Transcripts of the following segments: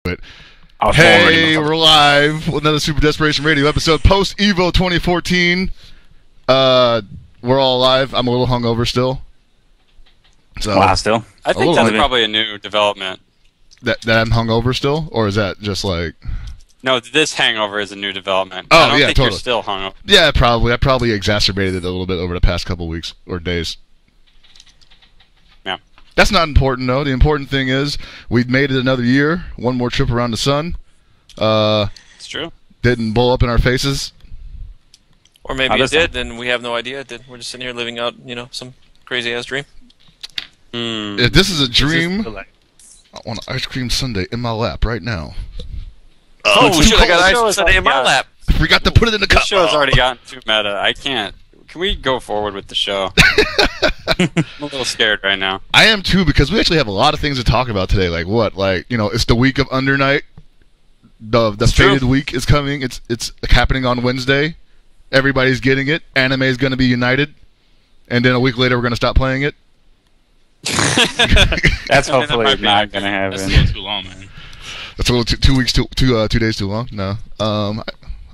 But I was hey, we're live with another Super Desperation Radio episode, Post-Evo 2014. We're all live. I'm a little hungover still. So, wow, still? I think that's probably a new development. That I'm hungover still? Or is that just like... No, this hangover is a new development. Oh, I don't yeah, think totally. You're still hungover. Yeah, probably. I probably exacerbated it a little bit over the past couple weeks or days. Yeah. That's not important, though. The important thing is we've made it another year. One more trip around the sun. It's true. Didn't blow up in our faces. Or maybe it did, and we have no idea it did. We're just sitting here living out, some crazy-ass dream. If this is a dream, I want an ice cream sundae in my lap right now. Oh, shit, I got ice cream sundae in my lap. I forgot to put it in the cup. This show's already gotten too meta. I can't. Can we go forward with the show? I'm a little scared right now. I am too, because we actually have a lot of things to talk about today. Like what? Like, it's the week of Undernight. The Fated week is coming. It's happening on Wednesday. Everybody's getting it. Anime is going to be united. And then a week later, we're going to stop playing it. That's hopefully not going to happen. That's a little too long, man. That's a little 2 weeks, 2 days too long. No.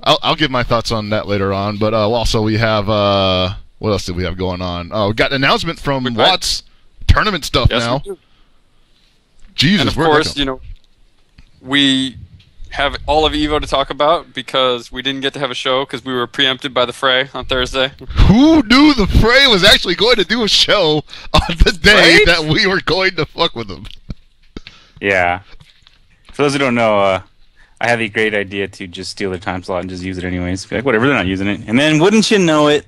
I'll give my thoughts on that later on. But also we have what else did we have going on? Oh, we got an announcement from Watts tournament stuff now. Jesus, and of course, we have all of Evo to talk about because we didn't get to have a show because we were preempted by the Fray on Thursday. Who knew the Fray was actually going to do a show on the day that we were going to fuck with them? Yeah. For those who don't know, I had the great idea to just steal their time slot and just use it anyways. Be like, whatever, they're not using it. And then, wouldn't you know it,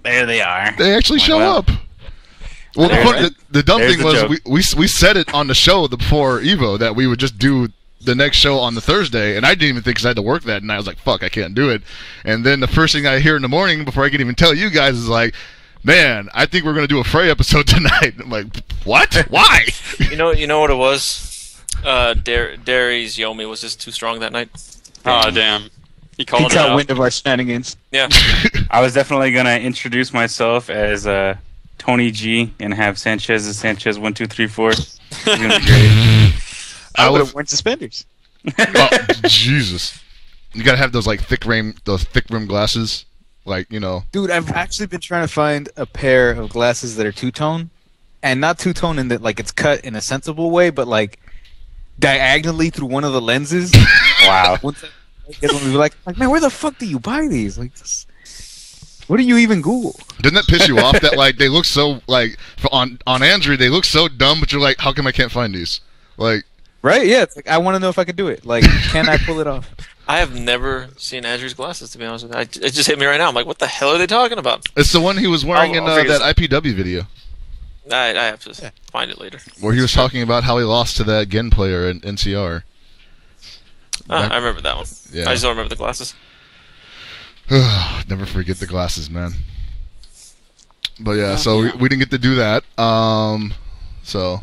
there they are. They actually show up. Well, the dumb thing was we said it on the show before Evo that we would just do the next show on the Thursday, and I didn't even think because I had to work that, and I was like, fuck, I can't do it. And then the first thing I hear in the morning before I can even tell you guys is like, man, I think we're going to do a Fray episode tonight. I'm like, what? Why? You know what it was? Derry's Yomi was just too strong that night. Oh, damn. He called it got out. wind of our shenanigans. Yeah. I was definitely going to introduce myself as Tony G and have Sanchez as Sanchez 1, 2, 3, 4. It's going to be great. I would have worn suspenders. Oh, Jesus. You got to have those thick rim glasses. Dude, I've actually been trying to find a pair of glasses that are two-tone. And not two-tone in that it's cut in a sensible way, but diagonally through one of the lenses. Wow. Once I get them, like, man, where the fuck do you buy these? What do you even Google? Didn't that piss you off that they look so on Android they look so dumb, but you're like, how come I can't find these? Right? Yeah. It's I want to know if I can do it. Can I pull it off? I have never seen Andrew's glasses, to be honest with you. It just hit me right now. I'm like, what the hell are they talking about? It's the one he was wearing in that IPW video. I have to find it later. Where he was talking about how he lost to that Gen player in NCR. I remember that one. Yeah. I just don't remember the glasses. Never forget the glasses, man. But yeah, so we didn't get to do that. So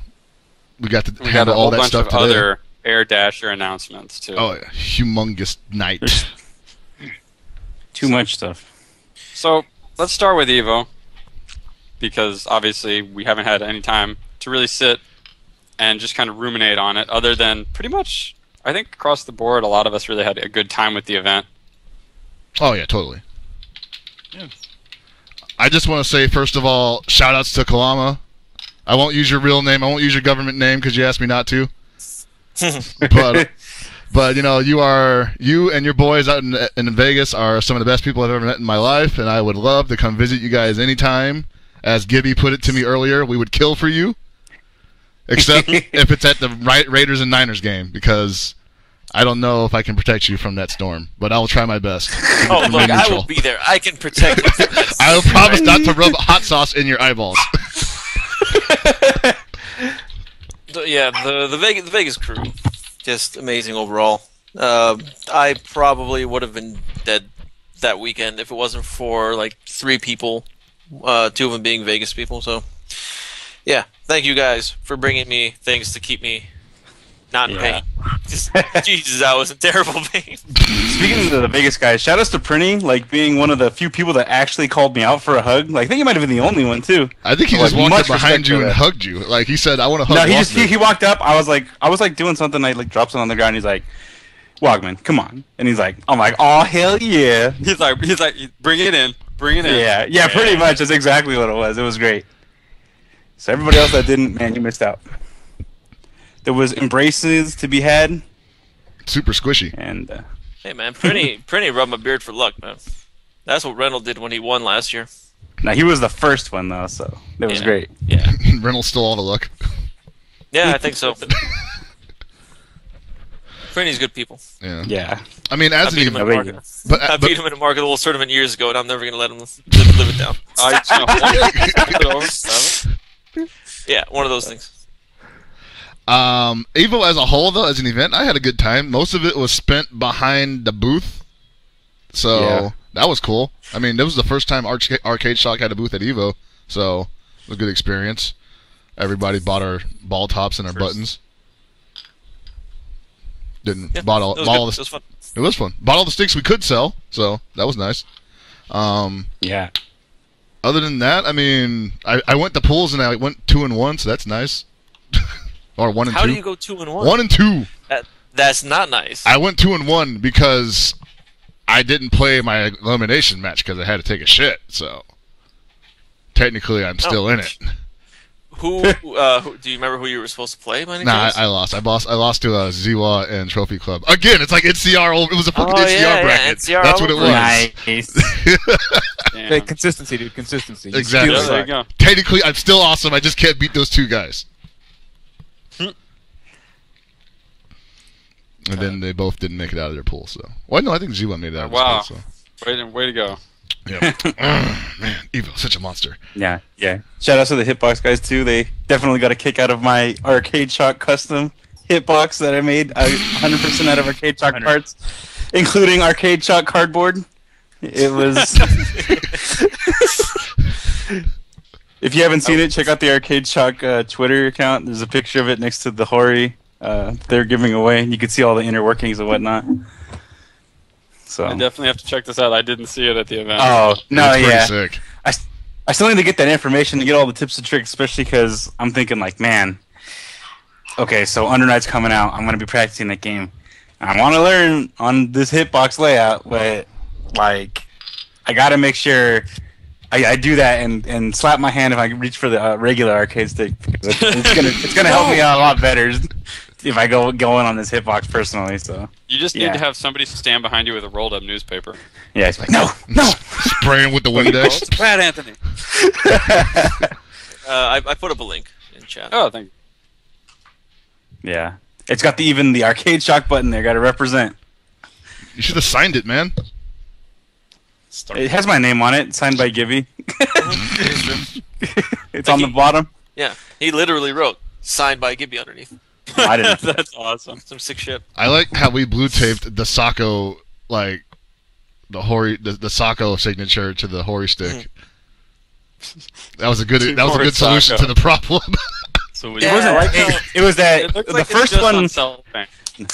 we got to handle all that stuff today. We got a whole bunch of other Air Dasher announcements, too. Oh, yeah. Humongous night. Too much stuff. So, let's start with Evo. Because, obviously, we haven't had any time to really sit and just kind of ruminate on it. Other than, pretty much, I think across the board, a lot of us really had a good time with the event. Oh, yeah, totally. Yeah. I just want to say, first of all, shout-outs to Kalama. I won't use your real name. I won't use your government name because you asked me not to. but you and your boys out in Vegas are some of the best people I've ever met in my life, and I would love to come visit you guys anytime. As Gibby put it to me earlier, we would kill for you, except if it's at the Raiders and Niners game, because I don't know if I can protect you from that storm, but I will try my best. Oh, look, I will be there. I can protect you. I will promise not to rub hot sauce in your eyeballs. Yeah, the Vegas crew, just amazing overall. I probably would have been dead that weekend if it wasn't for 3 people, 2 of them being Vegas people. So, yeah, thank you guys for bringing me things to keep me not in pain. Jesus, I was in terrible pain. Speaking of the Vegas guys, shout outs to Prinny, like being one of the few people that actually called me out for a hug. Like, I think he might have been the only one too. I think he just walked up behind you and hugged you. Like he said, "I want to hug." No, he walked up. I was like doing something. I like dropped something on the ground. He's like, "Walkman, come on!" And he's like, "I'm like, oh hell yeah!" He's like, bring it in, bring it in. Yeah, pretty much. That's exactly what it was. It was great. So everybody else that didn't, man, you missed out. There was embraces to be had. Super squishy. And hey man, Prinny rubbed my beard for luck, man. That's what Reynolds did when he won last year. now he was the first one though, so it was great. Yeah. Reynolds stole all the luck. Yeah, I think so. Prinny's good people. Yeah. Yeah. I mean, I as beat an him in a event, market. but I beat him in a market little tournament years ago, and I'm never gonna let him live it down. Yeah, one of those things. Evo as a whole, though, as an event, I had a good time. Most of it was spent behind the booth, so that was cool. I mean, that was the first time Arcade Shock had a booth at Evo, so it was a good experience. Everybody bought our ball tops and our buttons. Bought all it the. was fun. It was fun. Bought all the sticks we could sell, so that was nice. Yeah. Other than that, I mean, I went to pools and I went 2-1, so that's nice. Or 1 and 2. How do you go 2-1? 1 and 2. That's not nice. I went 2-1 because I didn't play my elimination match because I had to take a shit. So technically, I'm still in it. Who do you remember who you were supposed to play? By any chance? I lost. I lost to Ziwa and Trophy Club again. It's like NCR. It was a fucking NCR bracket. NCR That's what it was. Nice. Hey, consistency, dude. Consistency. You Exactly. steal Yeah, there slack. you go. Technically, I'm still awesome. I just can't beat those two guys. And then they both didn't make it out of their pool. So, well, no, I think Ziwa made it out of Wow. his pool. So. Way to go. Yeah. Man, Evo, such a monster. Yeah. Shout out to the Hitbox guys too. They definitely got a kick out of my Arcade Shock custom hitbox that I made 100% out of Arcade Shock parts, including Arcade Shock cardboard. It was. If you haven't seen it, check out the Arcade Shock Twitter account. There's a picture of it next to the Hori they're giving away. You can see all the inner workings and whatnot. So I definitely have to check this out. I didn't see it at the event. Oh no, It's pretty yeah. sick. I still need to get that information to get all the tips and tricks, especially because I'm thinking like, man, okay, so Undernight's coming out. I'm gonna be practicing that game. I want to learn on this hitbox layout, but like, I gotta make sure I do that and slap my hand if I reach for the regular arcade stick. It's gonna help me out a lot better if I go in on this hitbox personally. So You just need to have somebody stand behind you with a rolled up newspaper. yeah, it's like no. Spraying with the Windex. Brad Anthony. I put up a link in chat. Oh, thank you. Yeah, it's got even the Arcade Shock button there. Got to represent. You should have signed it, man. It has my name on it, signed by Gibby. It's on the bottom. Yeah, he literally wrote "signed by Gibby" underneath. I didn't. That's awesome. Some sick shit. I like how we blue taped the Sako, like the Hori, the Sako signature to the Hori stick. That was a good solution to the problem. So It wasn't like it was that It looks the like it's first just one. on cellophane.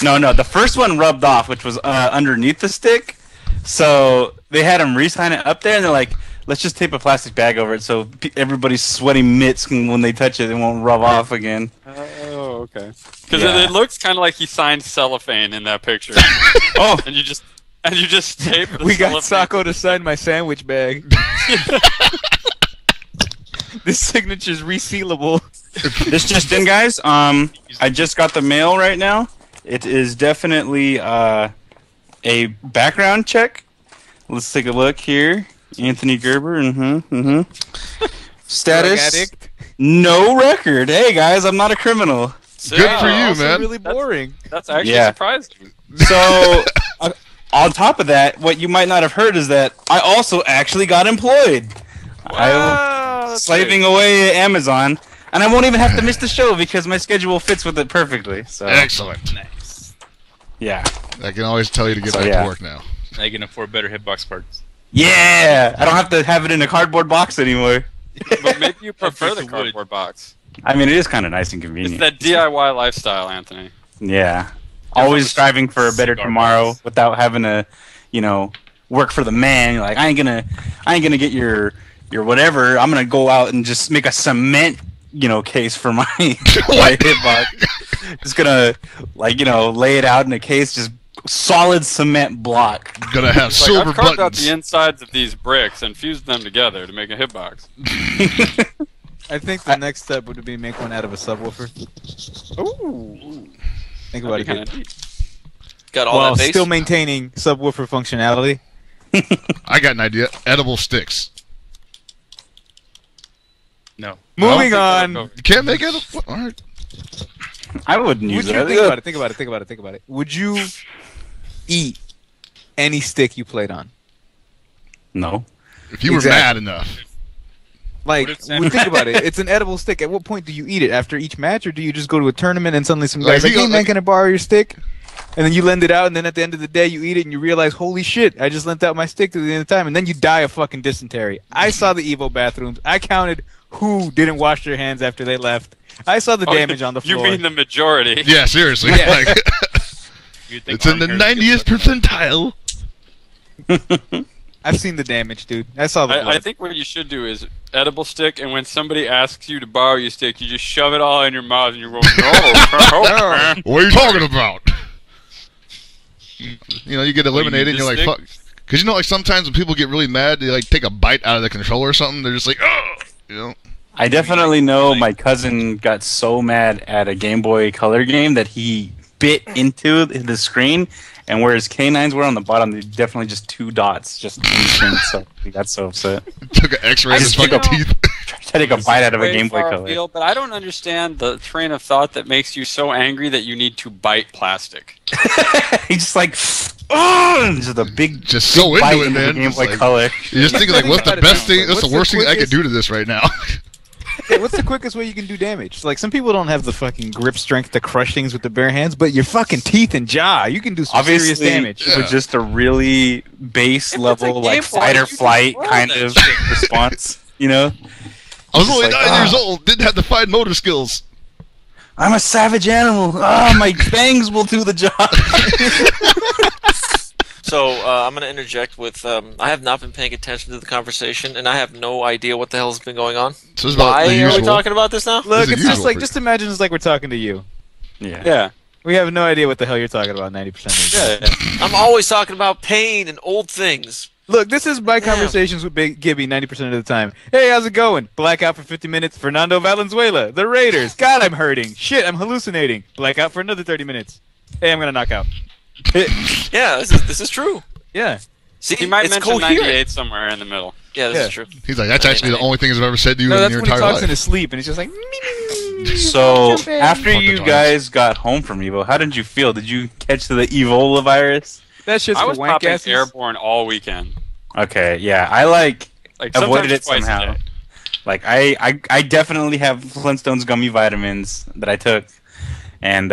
No, the first one rubbed off, which was underneath the stick. So they had them re-sign it up there, and they're like, "Let's just tape a plastic bag over it, so everybody's sweaty mitts when they touch it, it won't rub off again." Oh, okay. Because Yeah. it looks kind of like he signed cellophane in that picture. Oh, and you just tape the We got cellophane. Sako to sign my sandwich bag. This signature's resealable. this just in, guys. I just got the mail right now. It is definitely a background check. Let's take a look here. Anthony Gerber. Status: Drug addict. no record. Hey guys, I'm not a criminal. Good for you, Also man. really boring. That's actually Yeah. surprising. So, on top of that, what you might not have heard is that I also actually got employed. Wow, I'm that's slaving away at Amazon, and I won't even have to miss the show because my schedule fits with it perfectly. So, Excellent. yeah. I can always tell you to get So, back yeah. to work now. Now you can afford better hitbox parts. Yeah! I don't have to have it in a cardboard box anymore. But maybe you prefer the Break the wood. cardboard box. I mean, it is kind of nice and It's convenient. that DIY lifestyle, Anthony. Yeah. always striving for a better tomorrow without having to, work for the man. You're like, I ain't gonna get your whatever. I'm gonna go out and just make a cement, case for my hitbox. Just gonna lay it out in a case, just solid cement block. Gonna have silver I've carved out buttons. the insides of these bricks and fused them together to make a hitbox. I think the next step would be make one out of a subwoofer. Ooh. Think about That'd be it. kinda Got all While that bass. still maintaining subwoofer functionality. I got an idea. Edible sticks. No. Moving I on. don't think that'll go. You can't make edible. All right. I wouldn't use Would it. you think about it? Would you eat any stick you played on? No. If you were Exactly. mad enough. Like, think about it. It's an edible stick. At what point do you eat it? After each match, or do you just go to a tournament and suddenly some guy's like, "Hey man, can I borrow your stick?" And then you lend it out, and then at the end of the day, you eat it, and you realize, "Holy shit! I just lent out my stick to the end of the time," and then you die of fucking dysentery. I saw the Evo bathrooms. I counted who didn't wash their hands after they left. I saw the damage on the floor. You mean the majority? Yeah, seriously. Yeah. Like, You'd think it's in the Arnie Harris 90th percentile. I've seen the damage, dude. I saw the I blood. think what you should do is edible stick, and when somebody asks you to borrow your stick, you just shove it all in your mouth and you go, no. What are you talking about? You get eliminated and you're like, stick? fuck. Because like sometimes when people get really mad, they like take a bite out of the controller or something. They're just like, oh, I definitely know my cousin got so mad at a Game Boy Color game that he bit into the screen, and where his canines were on the bottom, they definitely just 2 dots just in the screen. So he got so upset. took an X-ray of his fucking teeth. Tried to take a bite out of a Way Game Boy far Color. afield, but I don't understand the train of thought that makes you so angry that you need to bite plastic. He's just like, oh, just a big, Just so bite into it, man. Game Just Boy like- Color. You just thinking like, what's the Think about it best now. thing? What's What's the worst the thing I could quickest- do to this right now? Yeah, what's the quickest way you can do damage? Like, some people don't have the fucking grip strength to crush things with the bare hands, but your fucking teeth and jaw, you can do some Obviously, serious damage. Yeah. with just a really base If it's a level, Game like Boy, fight or you can flight throw kind that of shit. response. I was only like, 9 years old. Didn't have the fine motor skills. I'm a savage animal. My fangs will do the job. So I'm going to interject with I have not been paying attention to the conversation, and I have no idea what the hell's been going on. So it's about Why the are usual. we talking about this now? Look, This is it's just usual like, for- just imagine it's like we're talking to you. Yeah. We have no idea what the hell you're talking about 90% of the time. Yeah. I'm always talking about pain and old things. Look, this is my conversations with Big Gibby 90% of the time. Hey, how's it going? Blackout for 50 minutes. Fernando Valenzuela. The Raiders. God, I'm hurting. Shit, I'm hallucinating. Blackout for another 30 minutes. Hey, I'm going to knock out. Yeah, this is true. Yeah. See, He might it's mention coherent. 98 somewhere in the middle. Yeah, this Yeah. is true. He's like, that's actually the only thing I've ever said to you No, in that's your when he entire talks in life. his sleep, and he's just like... So after Fucking you times. guys got home from Evo, how did you feel? Did you catch the Ebola virus? That shit's I for was wank popping asses. airborne all weekend. Okay, yeah, I Like avoided sometimes it twice a somehow. day. Like I definitely have Flintstones gummy vitamins that I took, and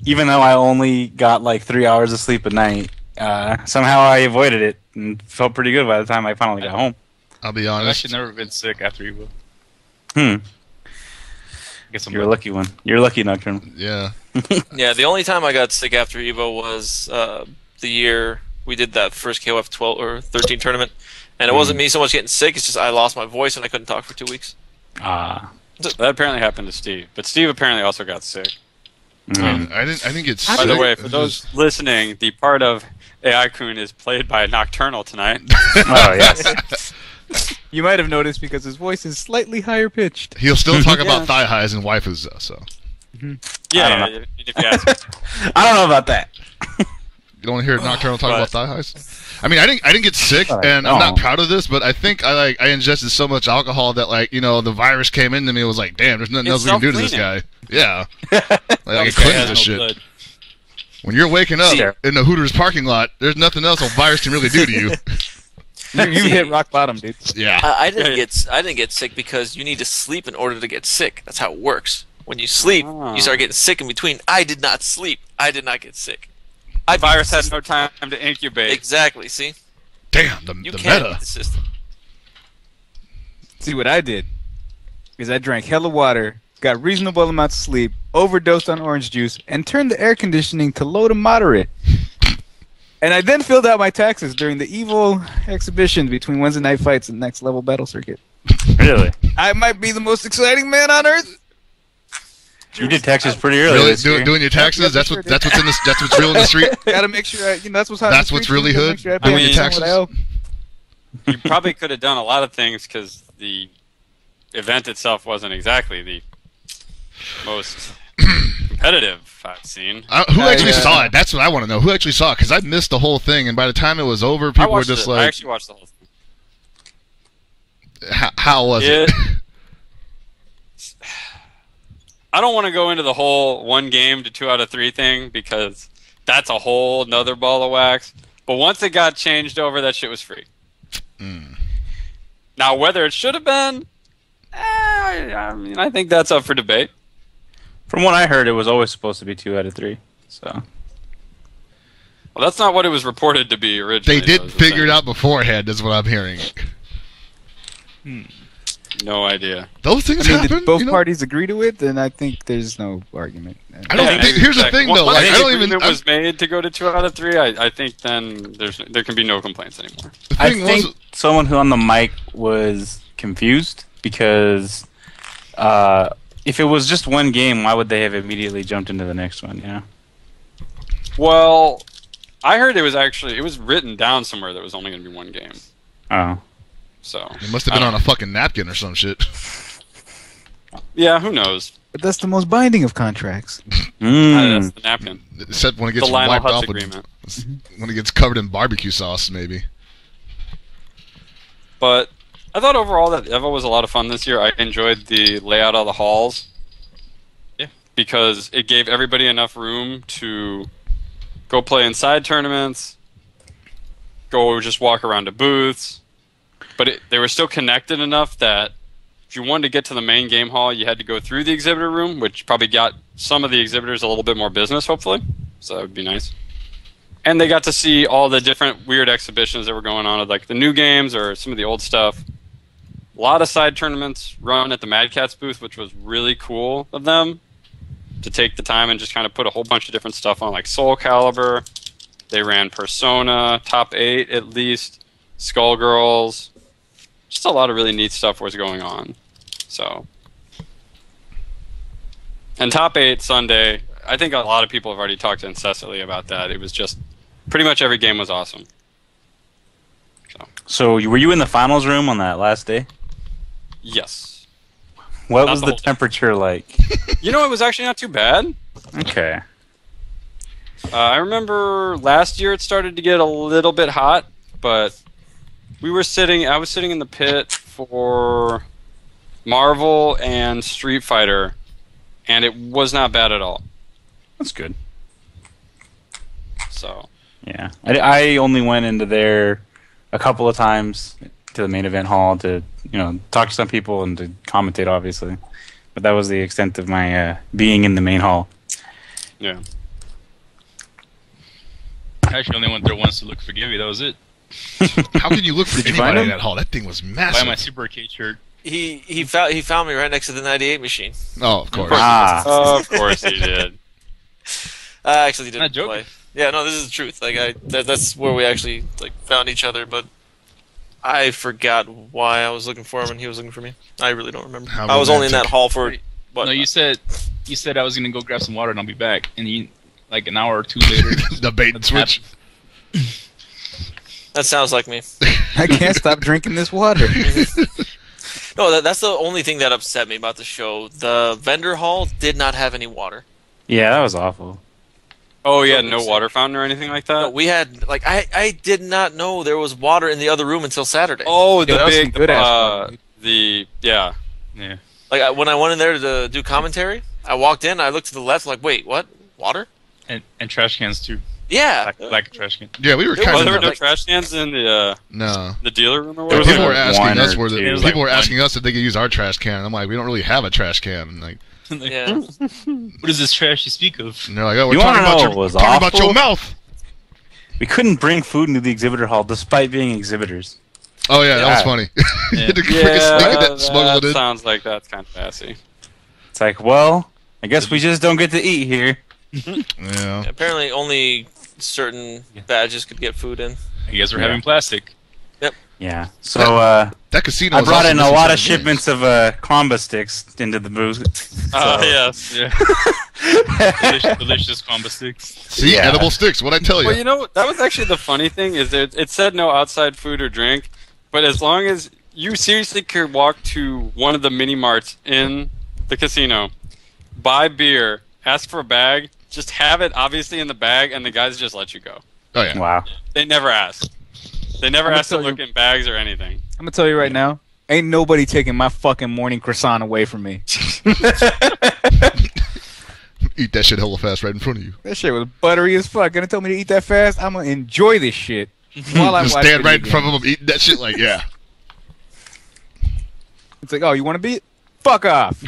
even though I only got like 3 hours of sleep a night, somehow I avoided it and felt pretty good by the time I finally got home. I'll be I've honest. actually never been sick after Evo. Hmm. Guess I'm You're a lucky one. You're lucky, Nocturne. Yeah. Yeah, the only time I got sick after Evo was the year we did that first KOF 12 or 13 tournament, and it wasn't me so much getting sick. It's just I lost my voice and I couldn't talk for 2 weeks. Ah. That apparently happened to Steve. But Steve apparently also got sick. Mm. I think it's. By the sick. way, for those listening, the part of AI-kun is played by Nocturnal tonight. Oh yes. You might have noticed because his voice is slightly higher pitched. He'll still talk about Yeah. thigh highs and waifus, though. So Yeah, I don't know. if you ask me. I don't know about that. you don't want to hear Nocturnal talk But- about thigh highs. I mean, I didn't get sick, Alright, and I'm not no. proud of this, but I think I ingested so much alcohol that the virus came into me. It was like, damn, there's nothing else It's we can do to this guy. self-cleaning. Yeah, like it Okay, cleanses has this no shit. blood. When you're waking up See- in the Hooters parking lot, there's nothing else a virus can really do to you. You hit rock bottom, dude. Yeah. I didn't Yeah. I didn't get sick because you need to sleep in order to get sick. That's how it works. When you sleep, Oh. you start getting sick in between. I did not sleep. I did not get sick. The virus has no time to incubate. Exactly. See, Damn, you the can't meta. beat the system. See, what I did is I drank hella water, got reasonable amounts of sleep, overdosed on orange juice, and turned the air conditioning to low to moderate. And I then filled out my taxes during the Evo exhibition between Wednesday Night Fights and Next Level Battle Circuit. Really? I might be the most exciting man on earth. You did taxes pretty early. Really? this year. Doing your taxes? That's sure what did. that's what's in this. That's what's real in the street. Gotta make sure that's what's hot. That's what's really hood? Sure I mean, your taxes. You probably could have done a lot of things because the event itself wasn't exactly the most competitive I've seen. Who actually saw it? That's what I want to know. Who actually saw it? Because I missed the whole thing, and by the time it was over, people were just like, I actually watched the whole thing. How was it? I don't want to go into the whole 1 game to 2 out of 3 thing because that's a whole nother ball of wax. But once it got changed over, that shit was free. Now, whether it should have been, I think that's up for debate. From what I heard, it was always supposed to be 2 out of 3. So. Well, that's not what it was reported to be originally. They did figure it out beforehand, is what I'm hearing. No idea. Those things If happen. both parties agree to it, then I think there's no argument. I don't think. Here's the thing, though. Once Like, I don't even. it was made to go to 2 out of 3. I think then there can be no complaints anymore. I think someone who on the mic was confused because if it was just 1 game, why would they have immediately jumped into the next one? You know. Well, I heard it was written down somewhere that it was only going to be 1 game. Oh. So It must have been on a fucking napkin or some shit. Yeah, who knows? But that's the most binding of contracts. That's the napkin. Except when it gets The Lionel wiped Hutz off agreement. when it gets covered in barbecue sauce, maybe. But I thought overall that Evo was a lot of fun this year. I enjoyed the layout of the halls. Yeah. Because it gave everybody enough room to go play inside tournaments, go just walk around to booths. But they were still connected enough that if you wanted to get to the main game hall, you had to go through the exhibitor room, which probably got some of the exhibitors a little bit more business, hopefully. So that would be nice. And they got to see all the different weird exhibitions that were going on, like the new games or some of the old stuff. A lot of side tournaments run at the Mad Catz booth, which was really cool of them to take the time and just kind of put a whole bunch of different stuff on, like Soul Calibur. They ran Persona, Top 8 at least, Skullgirls. Just a lot of really neat stuff was going on. So, and Top 8 Sunday, I think a lot of people have already talked incessantly about that. It was just pretty much every game was awesome. So were you in the finals room on that last day? Yes. What Not was the the whole temperature like? You know, it was actually not too bad. Okay. I remember last year it started to get a little bit hot, but I was sitting in the pit for Marvel and Street Fighter, and it was not bad at all. That's good. So. Yeah. I only went into there a couple of times to the main event hall to, talk to some people and to commentate, obviously. But that was the extent of my being in the main hall. Yeah. I actually only went there once to look for Gibby. That was it. How can you look for Did you anybody find in him? that hall? That thing was Buy massive. my Super Arcade shirt. He found me right next to the 98 machine. Oh, of course. Of course he did. I actually didn't Not joking. play. Yeah, no, this is the truth. Like that's where we actually found each other. But I forgot why I was looking for him and he was looking for me. I really don't remember. How I was only in that romantic. hall for what? No, you said I was gonna go grab some water and I'll be back. And like an hour or 2 later, The bait and switch. That sounds like me. I can't stop drinking this water. No, that's the only thing that upset me about the show. The vendor hall did not have any water. Yeah, that was awful. Oh, yeah, no water fountain or anything like that? No, we had I did not know there was water in the other room until Saturday. Oh, the that was some big, good ass water. yeah. yeah. Like when I went in there to do commentary, I walked in, I looked to the left, like, wait, what? Water? And trash cans too. Yeah. Like a trash can. Yeah, we were There kind Well, of. there were no like- trash cans in the No. dealer room or There was whatever? People were like asking one us or where two. the It was people were like asking us if they could use our trash can. I'm like, we don't really have a trash can. Like, Yeah. What is this trash you speak of? and they're like, oh, we're You talking wanna about know your what was talking about awful? your mouth. We couldn't bring food into the exhibitor hall despite being exhibitors. Oh yeah, that was Yeah. funny. You had to Yeah. freaking sneak it Yeah, in, smuggle that it in. sounds like that's kind of assy. It's like, well, I guess we just don't get to eat here. Yeah. Apparently, only certain badges could get food in. I guess we're having plastic. Yeah. So that casino. I was brought also in a missing lot some of shipments of combo sticks into the booth. Oh yes. Yeah. Delicious combo sticks. See, edible sticks. What'd I tell you? Well, you know, that was actually the funny thing is that it said no outside food or drink, but as long as you seriously could walk to one of the mini marts in the casino, buy beer, ask for a bag, just have it obviously in the bag, and the guys just let you go. Oh yeah. Wow. They never ask. They never ask to look in bags or anything. I'm gonna tell you right now, ain't nobody taking my fucking morning croissant away from me. Eat that shit hella fast right in front of you. That shit was buttery as fuck. Gonna tell me to eat that fast? I'm gonna enjoy this shit while I'm Just watching stand right in video front of them eating that shit like, yeah. It's like, oh, you want to beat? Fuck off.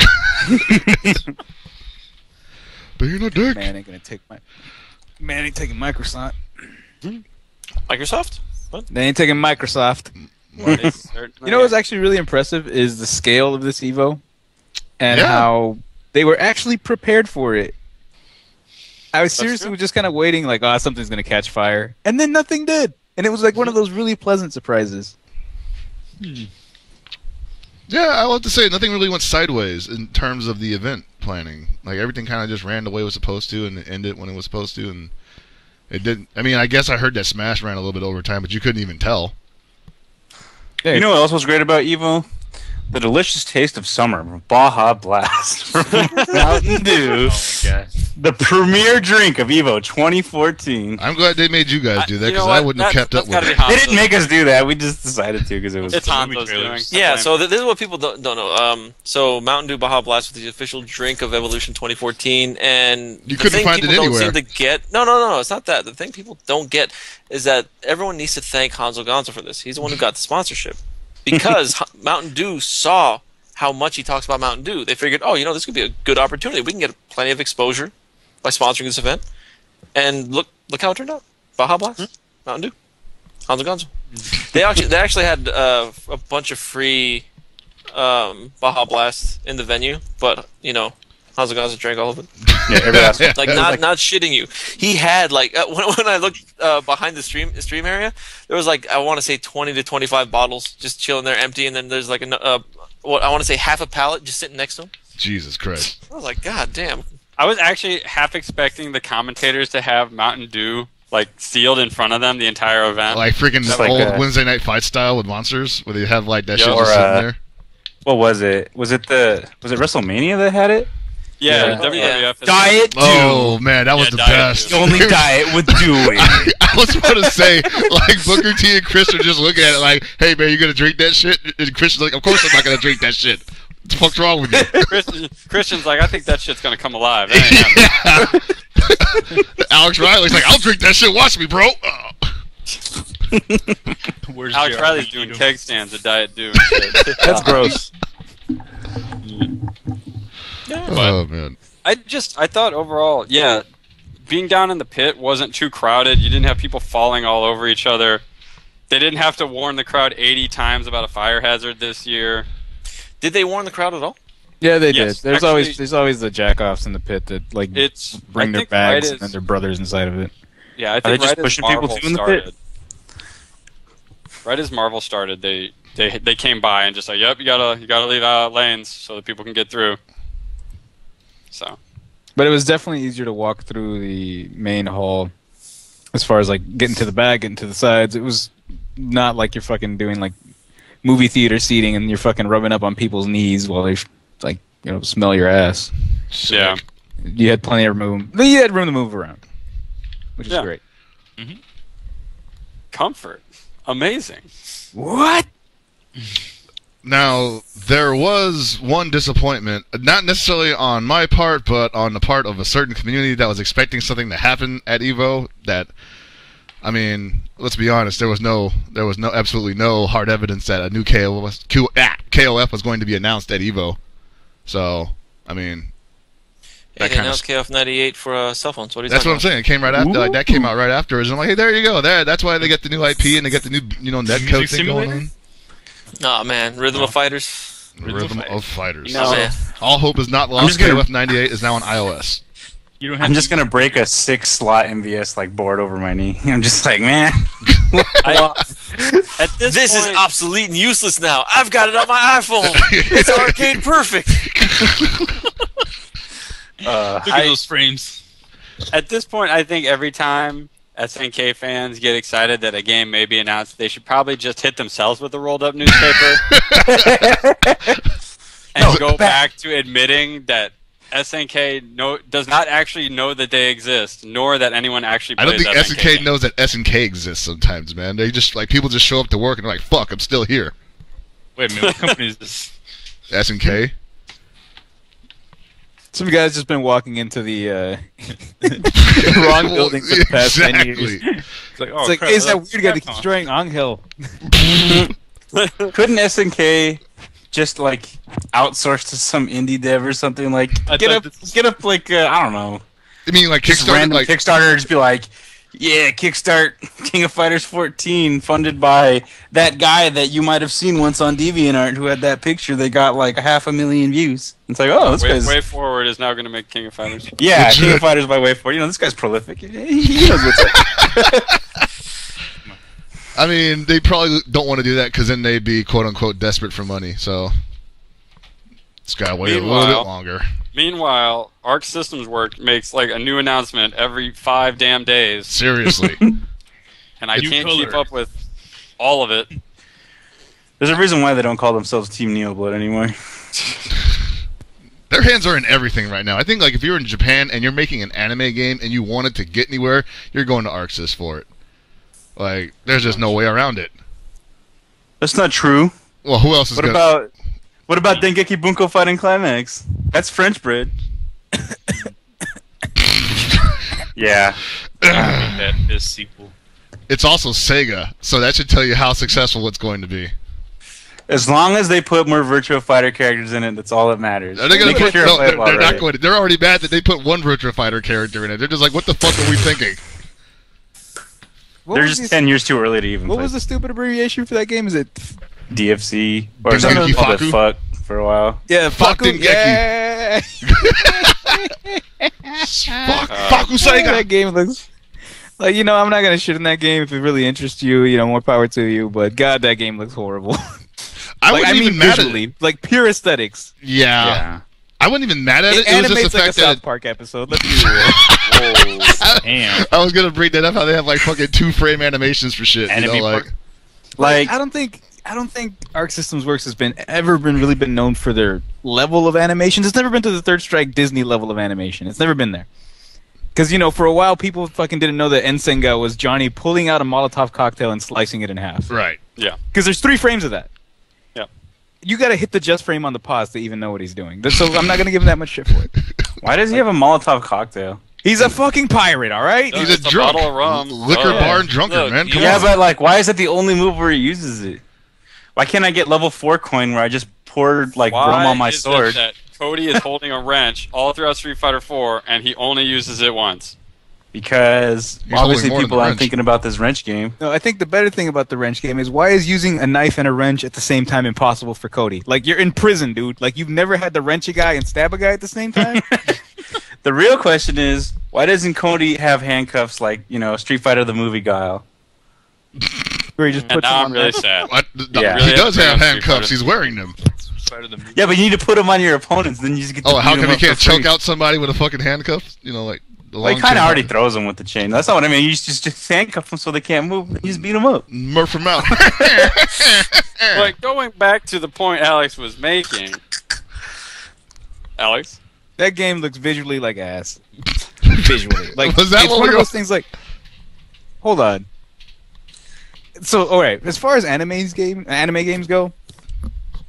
Being a dick. Man ain't taking my croissant. Microsoft? What? They ain't taking Microsoft. You know what's actually really impressive is the scale of this Evo and how they were actually prepared for it. I was seriously just kind of waiting like, oh, something's going to catch fire. And then nothing did. And it was like one of those really pleasant surprises. Yeah, I love to say nothing really went sideways in terms of the event planning. Like everything kind of just ran the way it was supposed to and it ended when it was supposed to, and it didn't. I mean, I guess I heard that Smash ran a little bit over time, but you couldn't even tell. Yeah, you know what else was great about Evo? The delicious taste of summer, Baja Blast from Mountain Dew. Oh my gosh. The premier drink of Evo 2014. I'm glad they made you guys do that because I wouldn't have kept up with it. They didn't make us do that. We just decided to because it was. It's Hanzo's doing. Yeah, so this is what people don't know. So Mountain Dew Baja Blast was the official drink of Evolution 2014, and you couldn't find it anywhere. Don't seem to get no, it's not that. The thing people don't get is that everyone needs to thank Hanzo Gonzo for this. He's the one who got the sponsorship because Mountain Dew saw how much he talks about Mountain Dew. They figured, oh, this could be a good opportunity. We can get plenty of exposure by sponsoring this event, and look how it turned out. Baja Blast, Mountain Dew, Hanzo Gonzo. They actually had a bunch of free Baja Blast in the venue, but Hanzo Gonzo drank all of it. Yeah, like not shitting you. He had like when I looked behind the stream area, there was like I want to say 20 to 25 bottles just chilling there empty, and then there's like I want to say half a pallet just sitting next to him. Jesus Christ! I was like, God damn. I was actually half expecting the commentators to have Mountain Dew like sealed in front of them the entire event, like freaking old Wednesday Night Fight style with monsters, where they have like that shit just sitting there. What was it? Was it WrestleMania that had it? Yeah, WWF. Diet Dew. Oh man, that was the best. Only diet with Dew. I was going to say, like Booker T and Chris are just looking at it like, "Hey man, you gonna drink that shit?" And Chris is like, "Of course I'm not gonna drink that shit. What the fuck's wrong with you?" Christian's like, "I think that shit's gonna come alive." That ain't happening. Alex Riley's like, "I'll drink that shit. Watch me, bro." Alex Riley's doing keg stands at Diet Dew. That's gross. Oh man. I thought overall, being down in the pit wasn't too crowded. You didn't have people falling all over each other. They didn't have to warn the crowd 80 times about a fire hazard this year. Did they warn the crowd at all? Yeah, they did. There's always the jackoffs in the pit that like bring their bags and their brothers inside of it. Yeah, I think just pushing people in the pit. Right as Marvel started, they came by and just like, "Yep, you gotta leave out lanes so that people can get through." So, but it was definitely easier to walk through the main hall as far as like getting to the back, getting to the sides. It was not like you're fucking doing like movie theater seating and you're fucking rubbing up on people's knees while they like smell your ass. Yeah, you had plenty of room. You had room to move around, which is great. Mm-hmm. Comfort, amazing. What? Now, there was one disappointment, not necessarily on my part, but on the part of a certain community that was expecting something to happen at EVO that, I mean, let's be honest, there was absolutely no hard evidence that a new KOF was going to be announced at EVO. So, I mean... They announced KOF 98 for cell phones. What are you That's talking what I'm saying. It came right after. Like, that came out right afterwards. And I'm like, hey, there you go. That's why they get the new IP and they get the new netcode thing going on. Oh man, Rhythm of Fighters. Rhythm of Fighters. You know, All hope is not lost. KOF 98 is now on iOS. You don't have I'm just gonna break a 6-slot MVS like board over my knee. I'm just like, man. At this This is point, obsolete and useless now. I've got it on my iPhone. It's arcade perfect. Look at those frames. At this point, I think every time SNK fans get excited that a game may be announced, they should probably just hit themselves with a rolled up newspaper and go back to admitting that SNK does not actually know that they exist, nor that anyone actually plays I don't think SNK games. knows that SNK exists sometimes, man. They just, like, people just show up to work and they're like, fuck, I'm still here. Wait a minute, what company is this? SNK? Some guy's just been walking into the wrong building for the past 10 years. It's like, oh, It's like, crap, is that that's weird guy that Capcom. keeps drawing Angel? Couldn't SNK just like outsource to some indie dev or something? Like get up like I don't know. I mean, like, Just Kickstarter, random like, Kickstarter, just be like, yeah, Kickstart King of Fighters 14, funded by that guy that you might have seen once on DeviantArt who had that picture that got like 500,000 views. It's like, oh, this guy's Way Forward is now going to make King of Fighters. yeah, King of Fighters by Way Forward. You know, this guy's prolific. He knows what's up. I mean, they probably don't want to do that because then they'd be quote-unquote desperate for money, so it's got to wait a little bit longer. Meanwhile, Arc Systems Works makes like a new announcement every 5 damn days, Seriously. and I New can't color. keep up with all of it. There's a reason why they don't call themselves Team Neoblood anymore. Their hands are in everything right now. I think, like, if you're in Japan and you're making an anime game and you want it to get anywhere, you're going to ArcSys for it. Like, there's just no way around it. That's not true. Well, who else is What gonna... about Dengeki Bunko Fighting Climax? That's French bread. Yeah. That is sequel. It's also Sega, so that should tell you how successful it's going to be. As long as they put more Virtua Fighter characters in it, that's all that matters. Are they gonna Make put, sure no, I play it they're not already. going to. They're already mad that they put one Virtua Fighter character in it. They're just like, what the fuck are we thinking? They're just 10 years too early to even What play was the stupid abbreviation for that game? Is it? DFC or Dengeki something called Faku? it fuck for a while. Yeah, Fuck Faku. Dengeki. Yeah. Fuck, Faku Sega! That game looks like, you know, I'm not gonna shit in that game if it really interests you. You know, more power to you. But God, that game looks horrible. I Like, wasn't I mean, even mad at visually, it. like pure aesthetics. Yeah. I wasn't even mad at it. It was animates just the like a fact South that Park episode. Let's be real. Damn. I was gonna bring that up. How they have like fucking 2-frame animations for shit. You know, Anime like part. Like I don't think Arc Systems Works has really been known for their level of animations. It's never been to the Third Strike Disney level of animation. It's never been there. Because, you know, for a while people fucking didn't know that Ensenga was Johnny pulling out a Molotov cocktail and slicing it in half. right. Because there's 3 frames of that. Yeah. You gotta hit the just frame on the pause to even know what he's doing. So I'm not gonna give him that much shit for it. why does he have a Molotov cocktail? He's a fucking pirate, alright? He's It's a a drunk, bottle of rum. liquor Oh. barn drunker, Look, man. Come Yeah, on. but like, why is that the only move where he uses it? Why can't I get level 4 coin where I just poured like rum Why on my is it sword? that Cody is holding a wrench all throughout Street Fighter 4 and he only uses it once? Because He's obviously holding more than people the aren't wrench. thinking about this wrench game. No, I think the better thing about the wrench game is why is using a knife and a wrench at the same time impossible for Cody? Like, you're in prison, dude. Like, you've never had to wrench a guy and stab a guy at the same time? The real question is, why doesn't Cody have handcuffs like, you know, Street Fighter the movie guile? Where he just And puts now him I'm on really that. sad. What? Yeah. He Really does have to have bring up Street handcuffs. Fighter. He's wearing them. Side of the movie. Yeah, but you need to put them on your opponents, then you just get to Oh, how beat come them he up can't for free. choke out somebody with a fucking handcuff? You know, like the Well, he long kind of chain already button. throws them with the chain. That's not what I mean. You just handcuff them so they can't move. You just beat them up. Murph him out. But going back to the point Alex was making, Alex, That game looks visually like ass. Visually. Like, Was that it's what one we of were- those things like... Hold on. So, alright, as far as anime games go,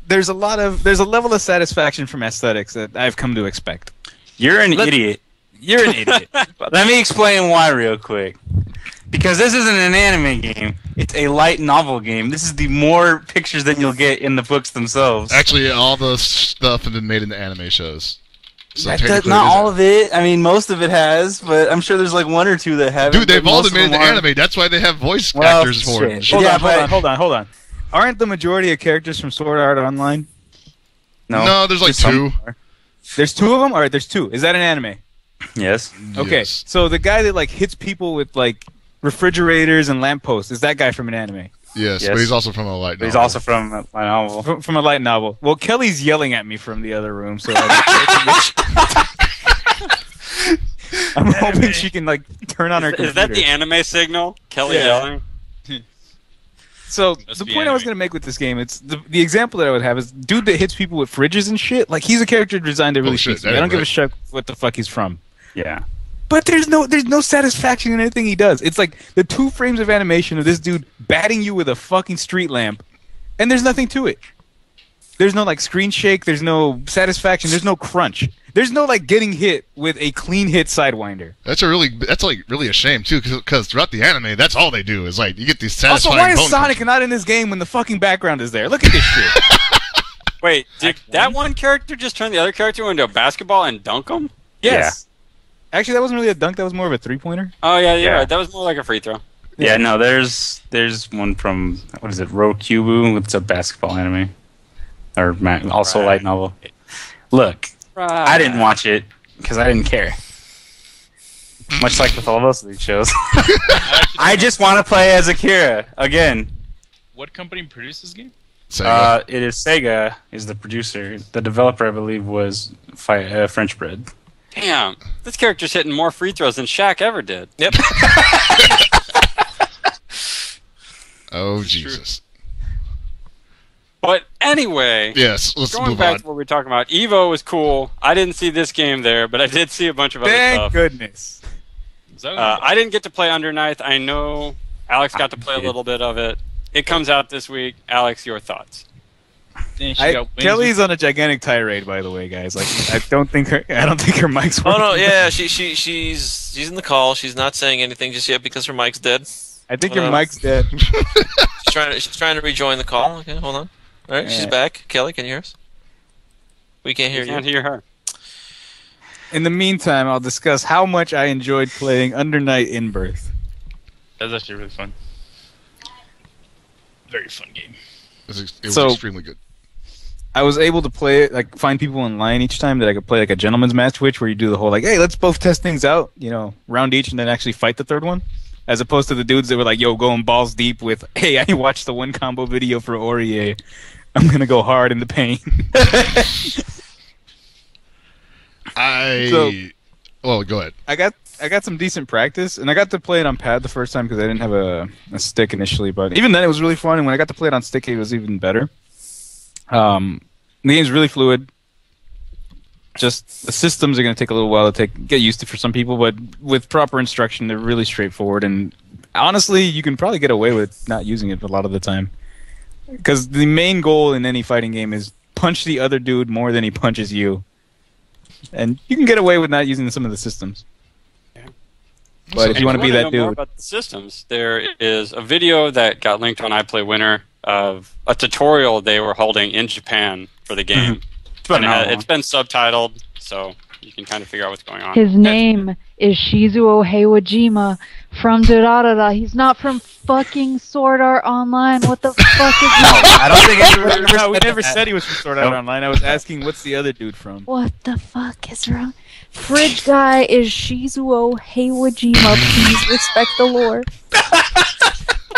there's a level of satisfaction from aesthetics that I've come to expect. You're an Let- idiot. You're an idiot. Let me explain why real quick. Because this isn't an anime game. It's a light novel game. This is the more pictures than you'll get in the books themselves. Actually, all the stuff has been made into anime shows. So technically Not it is all of it. I mean, most of it has, but I'm sure there's like 1 or 2 that haven't. Dude, they've but all most been made of into them aren't. anime. That's why they have voice Well, actors for it. shit. Hold Yeah, on, but- hold on. Aren't the majority of characters from Sword Art Online? No, there's like two. There's two of them? Alright, there's two. Is that an anime? Yes. Okay, Yes. so the guy that like hits people with like refrigerators and lampposts, is that guy from an anime? Yes, Yes. but he's also from a light novel. He's also from my novel. From a light novel. Well, Kelly's yelling at me from the other room, so I'm hoping she can like turn on her computer. Is that the anime signal? Kelly yelling? So Must the be point I was anime. going to make with this game, it's the example that I would have is dude that hits people with fridges and shit. Like he's a character designed to really shit, speak to me. that I don't ain't give a right. shit what the fuck he's from. Yeah. But there's no satisfaction in anything he does. It's like the 2 frames of animation of this dude batting you with a fucking street lamp, and there's nothing to it. There's no like screen shake. There's no satisfaction. There's no crunch. There's no like getting hit with a clean hit sidewinder. That's like really a shame too, because throughout the anime, that's all they do is like you get these Also, satisfying. why is bone Sonic crunches. not in this game when the fucking background is there? Look at this shit. Wait, did that one character just turn the other character into a basketball and dunk him? Yes. Actually, that wasn't really a dunk. That was more of a 3-pointer. Oh yeah, Yeah. right. That was more like a free throw. Yeah, no, there's one from, what is it, Rokubu? It's a basketball anime. Or also a light novel. Look, I didn't watch it because I didn't care. Much like with all most of these shows. I just want to play as Akira again. What company produced this game? Sega. It is Sega is the producer. The developer, I believe, was French Bread. Damn, this character's hitting more free throws than Shaq ever did. Yep. Oh Jesus. But anyway, Yes, let's going move back on. to what we were talking about, Evo was cool. I didn't see this game there, but I did see a bunch of other Thank stuff. goodness. Is that I didn't get to play Undernight. I know Alex got to play a little bit of it. It comes out this week. Alex, your thoughts? Dang, she got wings Kelly's on a gigantic tirade, by the way, guys. Like, I don't think her mic's Oh working. no, yeah, she's in the call. She's not saying anything just yet because her mic's dead. I think your mic's dead. She's trying to rejoin the call. Okay, hold on. All right, she's Yeah. back. Kelly, can you hear us? We can't hear Can't you. hear her. In the meantime, I'll discuss how much I enjoyed playing Undernight in Birth. That's actually really fun. Very fun game. It was So- extremely good. I was able to play it, like find people online each time that I could play like a gentleman's match, where you do the whole like, hey, let's both test things out, round each, and then actually fight the third one. As opposed to the dudes that were like, yo, going balls deep with, hey, I watched the one combo video for Aurier. I'm gonna go hard in the paint. Well, go ahead. I got some decent practice, and I got to play it on pad the first time because I didn't have a stick initially. But even then, it was really fun, and when I got to play it on stick, it was even better. The game's really fluid. Just the systems are going to take a little while to get used to for some people, but with proper instruction, they're really straightforward. And honestly, you can probably get away with not using it a lot of the time. Because the main goal in any fighting game is punch the other dude more than he punches you. And you can get away with not using some of the systems. But if you want to be that know more dude, about the systems, there is a video that got linked on iPlay Winner of a tutorial they were holding in Japan for the game. And it's been subtitled, so you can kind of figure out what's going on. His name is Shizuo Heiwajima from Durarara. He's not from fucking Sword Art Online. What the fuck is that? I don't think anybody no, we never said he was from Sword Art Online. I was asking, what's the other dude from? What the fuck is wrong? Fridge guy is Shizuo Heiwajima. Please respect the lore.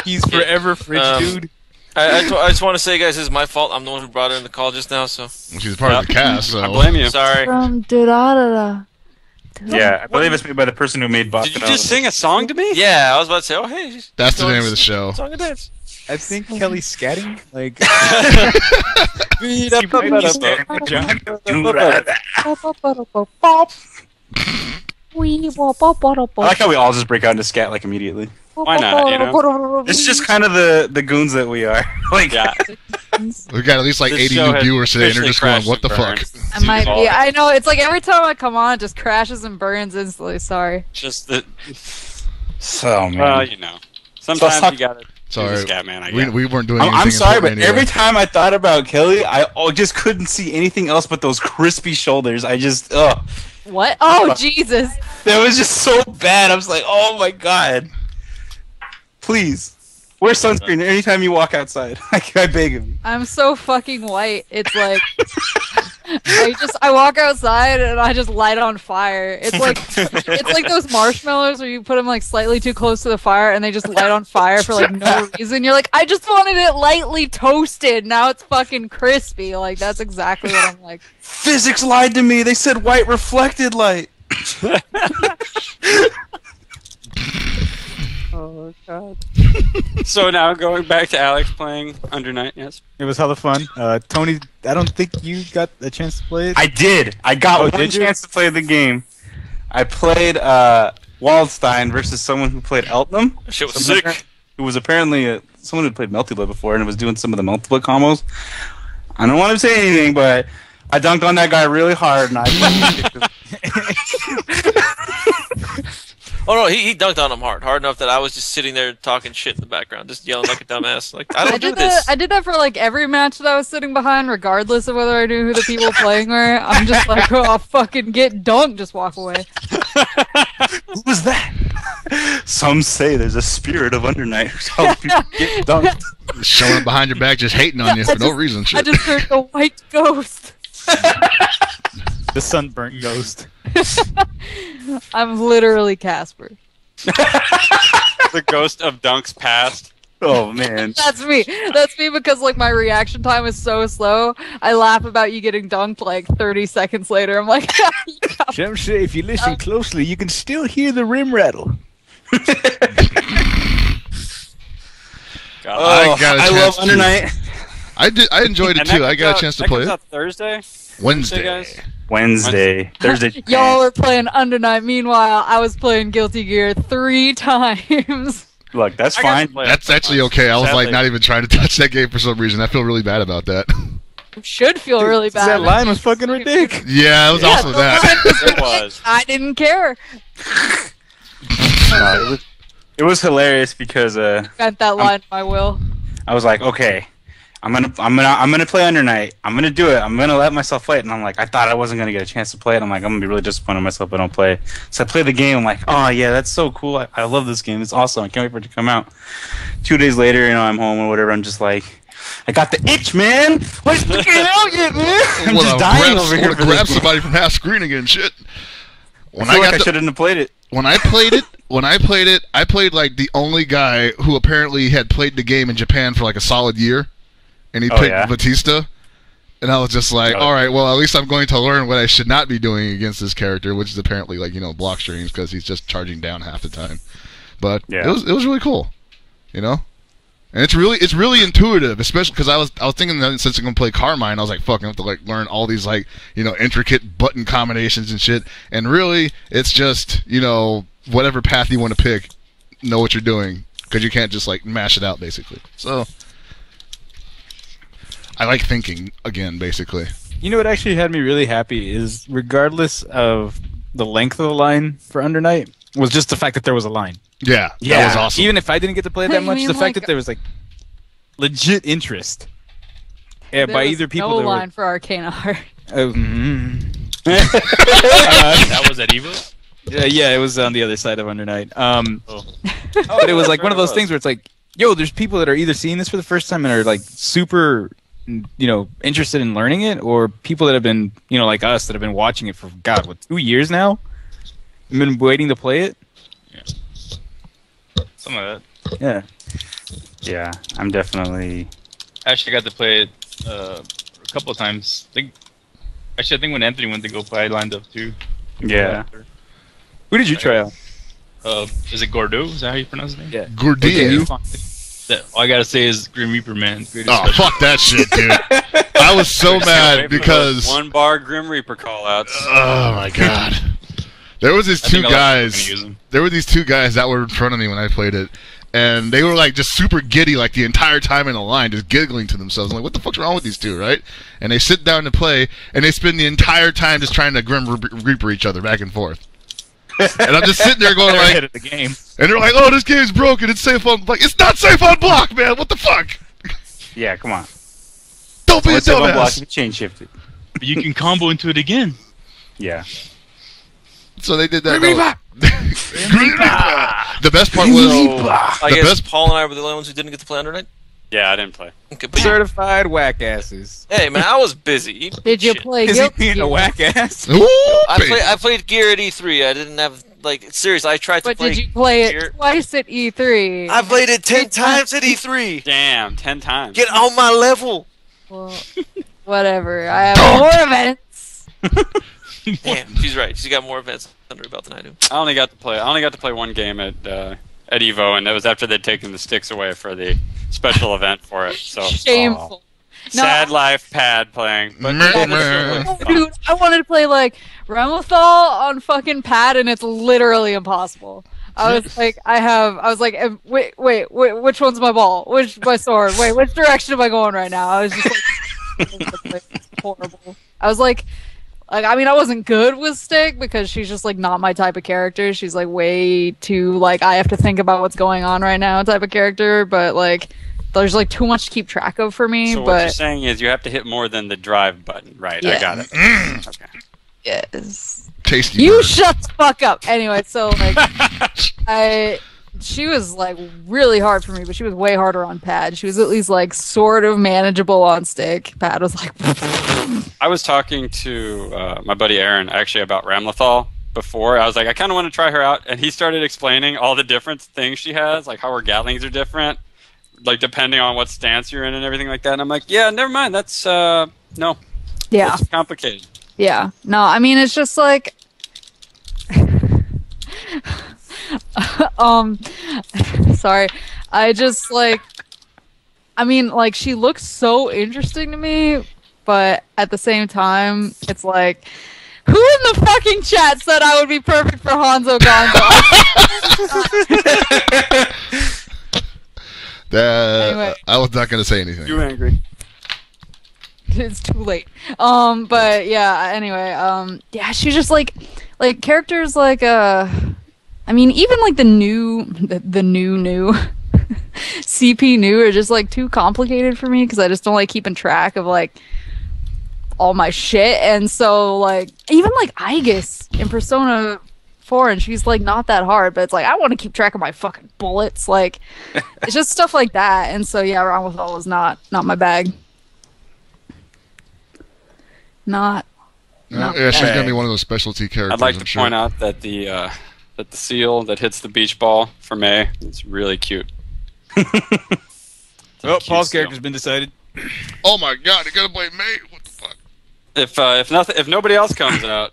He's forever Fridge dude. I just want to say, guys, this is my fault. I'm the one who brought her in the call just now, so She's part of the cast, so I blame you. sorry. From Durarara. Yeah, I believe it's made by the person who made Baja. Did you just sing a song to me? Yeah, I was about to say, oh hey, she's that's the doing name of the show. song and dance. I think Kelly's scatting. Like, I like how we all just break out into scat like immediately. Why not, you know? It's just kind of the goons that we are. Like, Yeah. We've got at least like This 80 show new has viewers today, and they're just going, officially "What the crashed fuck?" and I might be. I know. It's like every time I come on, it just crashes and burns instantly. Sorry. Just the. so man. Well, you know. Sometimes you gotta. Sorry, Do the scat man, I we, guess. we weren't doing anything. I'm sorry, but important every anyway. time I thought about Kelly, I just couldn't see anything else but those crispy shoulders. I just, What? Oh Jesus! that was just so bad. I was like, oh my god. Please, wear sunscreen anytime you walk outside. I beg of you. I'm so fucking white. It's like I walk outside and I just light on fire. It's like those marshmallows where you put them like slightly too close to the fire and they just light on fire for like no reason. You're like, I just wanted it lightly toasted. Now it's fucking crispy. Like that's exactly what I'm like. Physics lied to me. They said white reflected light. Oh god. So now going back to Alex playing Undernight, yes. It was hella fun. Tony, I don't think you got a chance to play it. I did. I got one chance to play the game. I played Waldstein versus someone who played Eltnum. Shit was sick. Who was apparently someone who played Melty Blood before and was doing some of the Melty Blood combos. I don't want to say anything, but I dunked on that guy really hard, and Oh no, he dunked on him hard enough that I was just sitting there talking shit in the background, just yelling like a dumbass. Like I don't do this. I did that for like every match that I was sitting behind, regardless of whether I knew who the people playing were. I'm just like, oh, I'll fucking get dunked, just walk away. Who was that? Some say there's a spirit of Undernight who's helping people get dunked. Showing up behind your back, just hating on you for no reason. Shit. I just heard the white ghost. The sunburnt ghost. I'm literally Casper. The ghost of Dunks past. Oh man. That's me. That's me because like my reaction time is so slow. I laugh about you getting dunked like 30 seconds later. I'm like, Shem say if you listen closely, you can still hear the rim rattle. I love Undernight. I enjoyed it too. I got a chance to play it. Thursday? Wednesday. Guys? Wednesday. Thursday. Y'all were playing Undernight. Meanwhile, I was playing Guilty Gear 3 times. Look, that's fine. That's actually okay. I was like not even trying to touch that game for some reason. I feel really bad about that. You should feel really bad. That line was fucking ridiculous. Yeah, it was also that. It was. I didn't care. It was hilarious because Got that line in my will. I was like, okay, I'm gonna play Undernight. I'm gonna do it. I'm gonna let myself play it. And I'm like, I thought I wasn't gonna get a chance to play it. I'm like, I'm gonna be really disappointed in myself if I don't play it. So I play the game. I'm like, oh yeah, that's so cool. I love this game. It's awesome. I can't wait for it to come out. 2 days later, I'm home or whatever. I'm just like, I got the itch, man. Where's the game out yet, man? I'm just dying over here. Grab somebody from half screen again, shit. I shouldn't have played it. When I played it, I played like the only guy who apparently had played the game in Japan for like a solid year, and he picked Batista. And I was just like, all right, well, at least I'm going to learn what I should not be doing against this character, which is apparently like block streams because he's just charging down half the time. But it was really cool, And it's really intuitive, especially because I was thinking that since I'm gonna play Carmine, I was like, fuck, I have to like learn all these like intricate button combinations and shit. And really, it's just whatever path you want to pick, know what you're doing because you can't just like mash it out basically. So I like thinking again, basically. You know what actually had me really happy is regardless of the length of the line for Undernight was just the fact that there was a line. Yeah, that was awesome. Even if I didn't get to play that much, the fact that there was like legit interest by either people. No that line were, for Arcana Heart. That was at Evo? Yeah, it was on the other side of Undernight. But it was like one of those things where it's like, yo, there's people that are either seeing this for the first time and are like super, interested in learning it, or people that have been, like us that have been watching it for 2 years now, and been waiting to play it. Yeah. Some of that. Yeah, I'm definitely. Actually, I got to play it a couple of times. I think when Anthony went to go play, I lined up too. Yeah. Who did you try out? Is it Gordo? Is that how you pronounce his name? Yeah. Gordio. All I gotta say is Grim Reaper, man. Oh, fuck that shit, dude. I was so mad because 1 bar Grim Reaper callouts. Oh my god. There was these two guys. There were these 2 guys that were in front of me when I played it, and they were like just super giddy, like the entire time in the line, just giggling to themselves. I'm like, what the fuck's wrong with these 2, right? And they sit down to play, and they spend the entire time just trying to Grim Reaper each other back and forth. And I'm just sitting there going like, the game. And they're like, oh, this game's broken. It's safe on like, it's not safe on block, man. What the fuck? Yeah, come on. Don't be a dumbass. You chain shifted. But you can combo into it again. Yeah. So they did that. The best part was I guess Paul and I were the only ones who didn't get to play Undernight. Yeah, I didn't play. Okay, but Certified whack asses. hey, man, I was busy. Did you Shit. play Is he Guilty being a Gear? whack ass? Ooh, I played Gear at E3. I didn't have seriously. I tried to But play. did you play it Gear. twice at E3? I played it 10 times at E3. Damn, 10 times. Get on my level. Well, whatever. I have more events. Damn, she's right. She's got more events under her belt than I do. I only got to play one game at Evo, and that was after they'd taken the sticks away for the special event for it. So Shameful. No, sad life pad playing. But Dude, I wanted to play like Remothal on fucking pad, and it's literally impossible. I was like, wait, which one's my ball? Which my sword? Wait, which direction am I going right now? I was just like, it's horrible. I was like, I mean, I wasn't good with stick because she's just like not my type of character. She's like way too like I have to think about what's going on right now type of character. But like, there's like too much to keep track of for me. So what you're saying is you have to hit more than the drive button, right? Yeah. I got it. Okay. Yes. tasty. You bird. shut the fuck up. Anyway, so like, she was like really hard for me, but she was way harder on pad. She was at least like sort of manageable on stick. Pad was like. I was talking to my buddy Aaron actually about Ramlethal before. I was like, I kind of want to try her out, and he started explaining all the different things she has, like how her Gatlings are different, like depending on what stance you're in and everything like that. And I'm like, yeah, never mind. That's no, Yeah. it's complicated. Yeah. No, I mean it's just like sorry. I just like I mean like she looks so interesting to me, but at the same time it's like who in the fucking chat said I would be perfect for Hanzo Gonzo? Anyway. I was not going to say anything. You angry? It's too late. But yeah, anyway, yeah, she's just like characters like I mean even like the new CP new are just like too complicated for me because I just don't like keeping track of like all my shit, and so like even like Aegis in Persona 4, and she's like not that hard, but it's like I want to keep track of my fucking bullets, like it's just stuff like that, and so yeah, Wrong with All is not my bag. Not Yeah, she's going to be one of those specialty characters. I'd like I'm to sure. point out that the seal that hits the beach ball for May is really cute. Oh, cute Paul's seal. character's been decided. Oh my god, you got to play May. What the fuck? If nobody else comes out,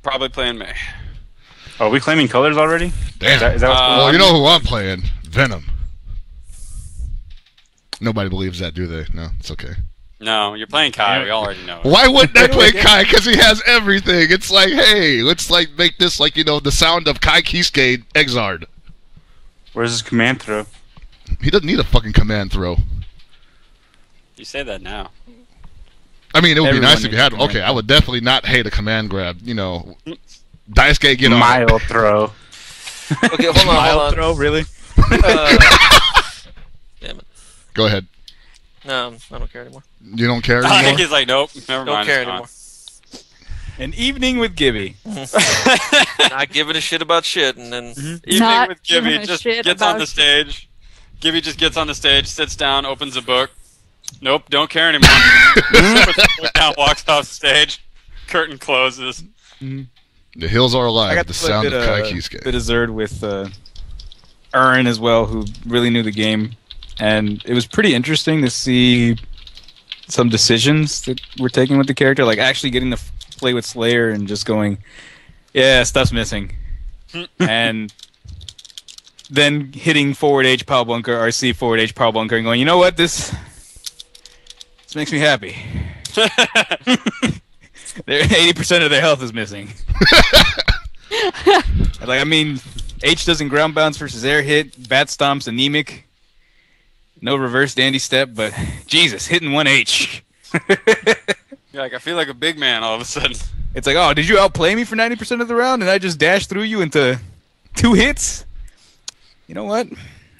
probably playing May. Oh, are we claiming colors already? Damn. Is that what's going Well, on? you know who I'm playing? Venom. Nobody believes that, do they? No, it's okay. No, you're playing Kai. We already know it. Why wouldn't I play Kai? Because he has everything. It's like, hey, let's like make this like the sound of Kai Kisuke Exard. Where's his command throw? He doesn't need a fucking command throw. You say that now. I mean, it would be Everyone nice if you needs had. a command Okay, I throw. would definitely not hate a command grab. Daisuke, get on. Mile throw. Okay, hold on, Mile hold on. throw, really? Damn it. Go ahead. No, I don't care anymore. You don't care I think anymore? he's like, nope, never Don't mind. care it's gone. anymore. An evening with Gibby. Not giving a shit about shit, and then Evening Not with giving Gibby a just shit gets on about the stage. Gibby just gets on the stage, sits down, opens a book. Nope, don't care anymore. Puts the book down, walks off stage. Curtain closes. The hills are I alive. got The to play a sound bit of Kai of Kisuke. Zerd with Aaron as well, who really knew the game, and it was pretty interesting to see some decisions that we're taking with the character, like actually getting to play with Slayer and just going, yeah, stuff's missing, and then hitting forward H power bunker, RC forward H power bunker, and going, you know what, this makes me happy. 80% of their health is missing. Like, I mean, H doesn't ground bounce versus air hit, bat stomps anemic, no reverse dandy step, but Jesus, hitting one H. You're like, I feel like a big man all of a sudden. It's like, oh, did you outplay me for 90% of the round and I just dashed through you into 2 hits? You know what?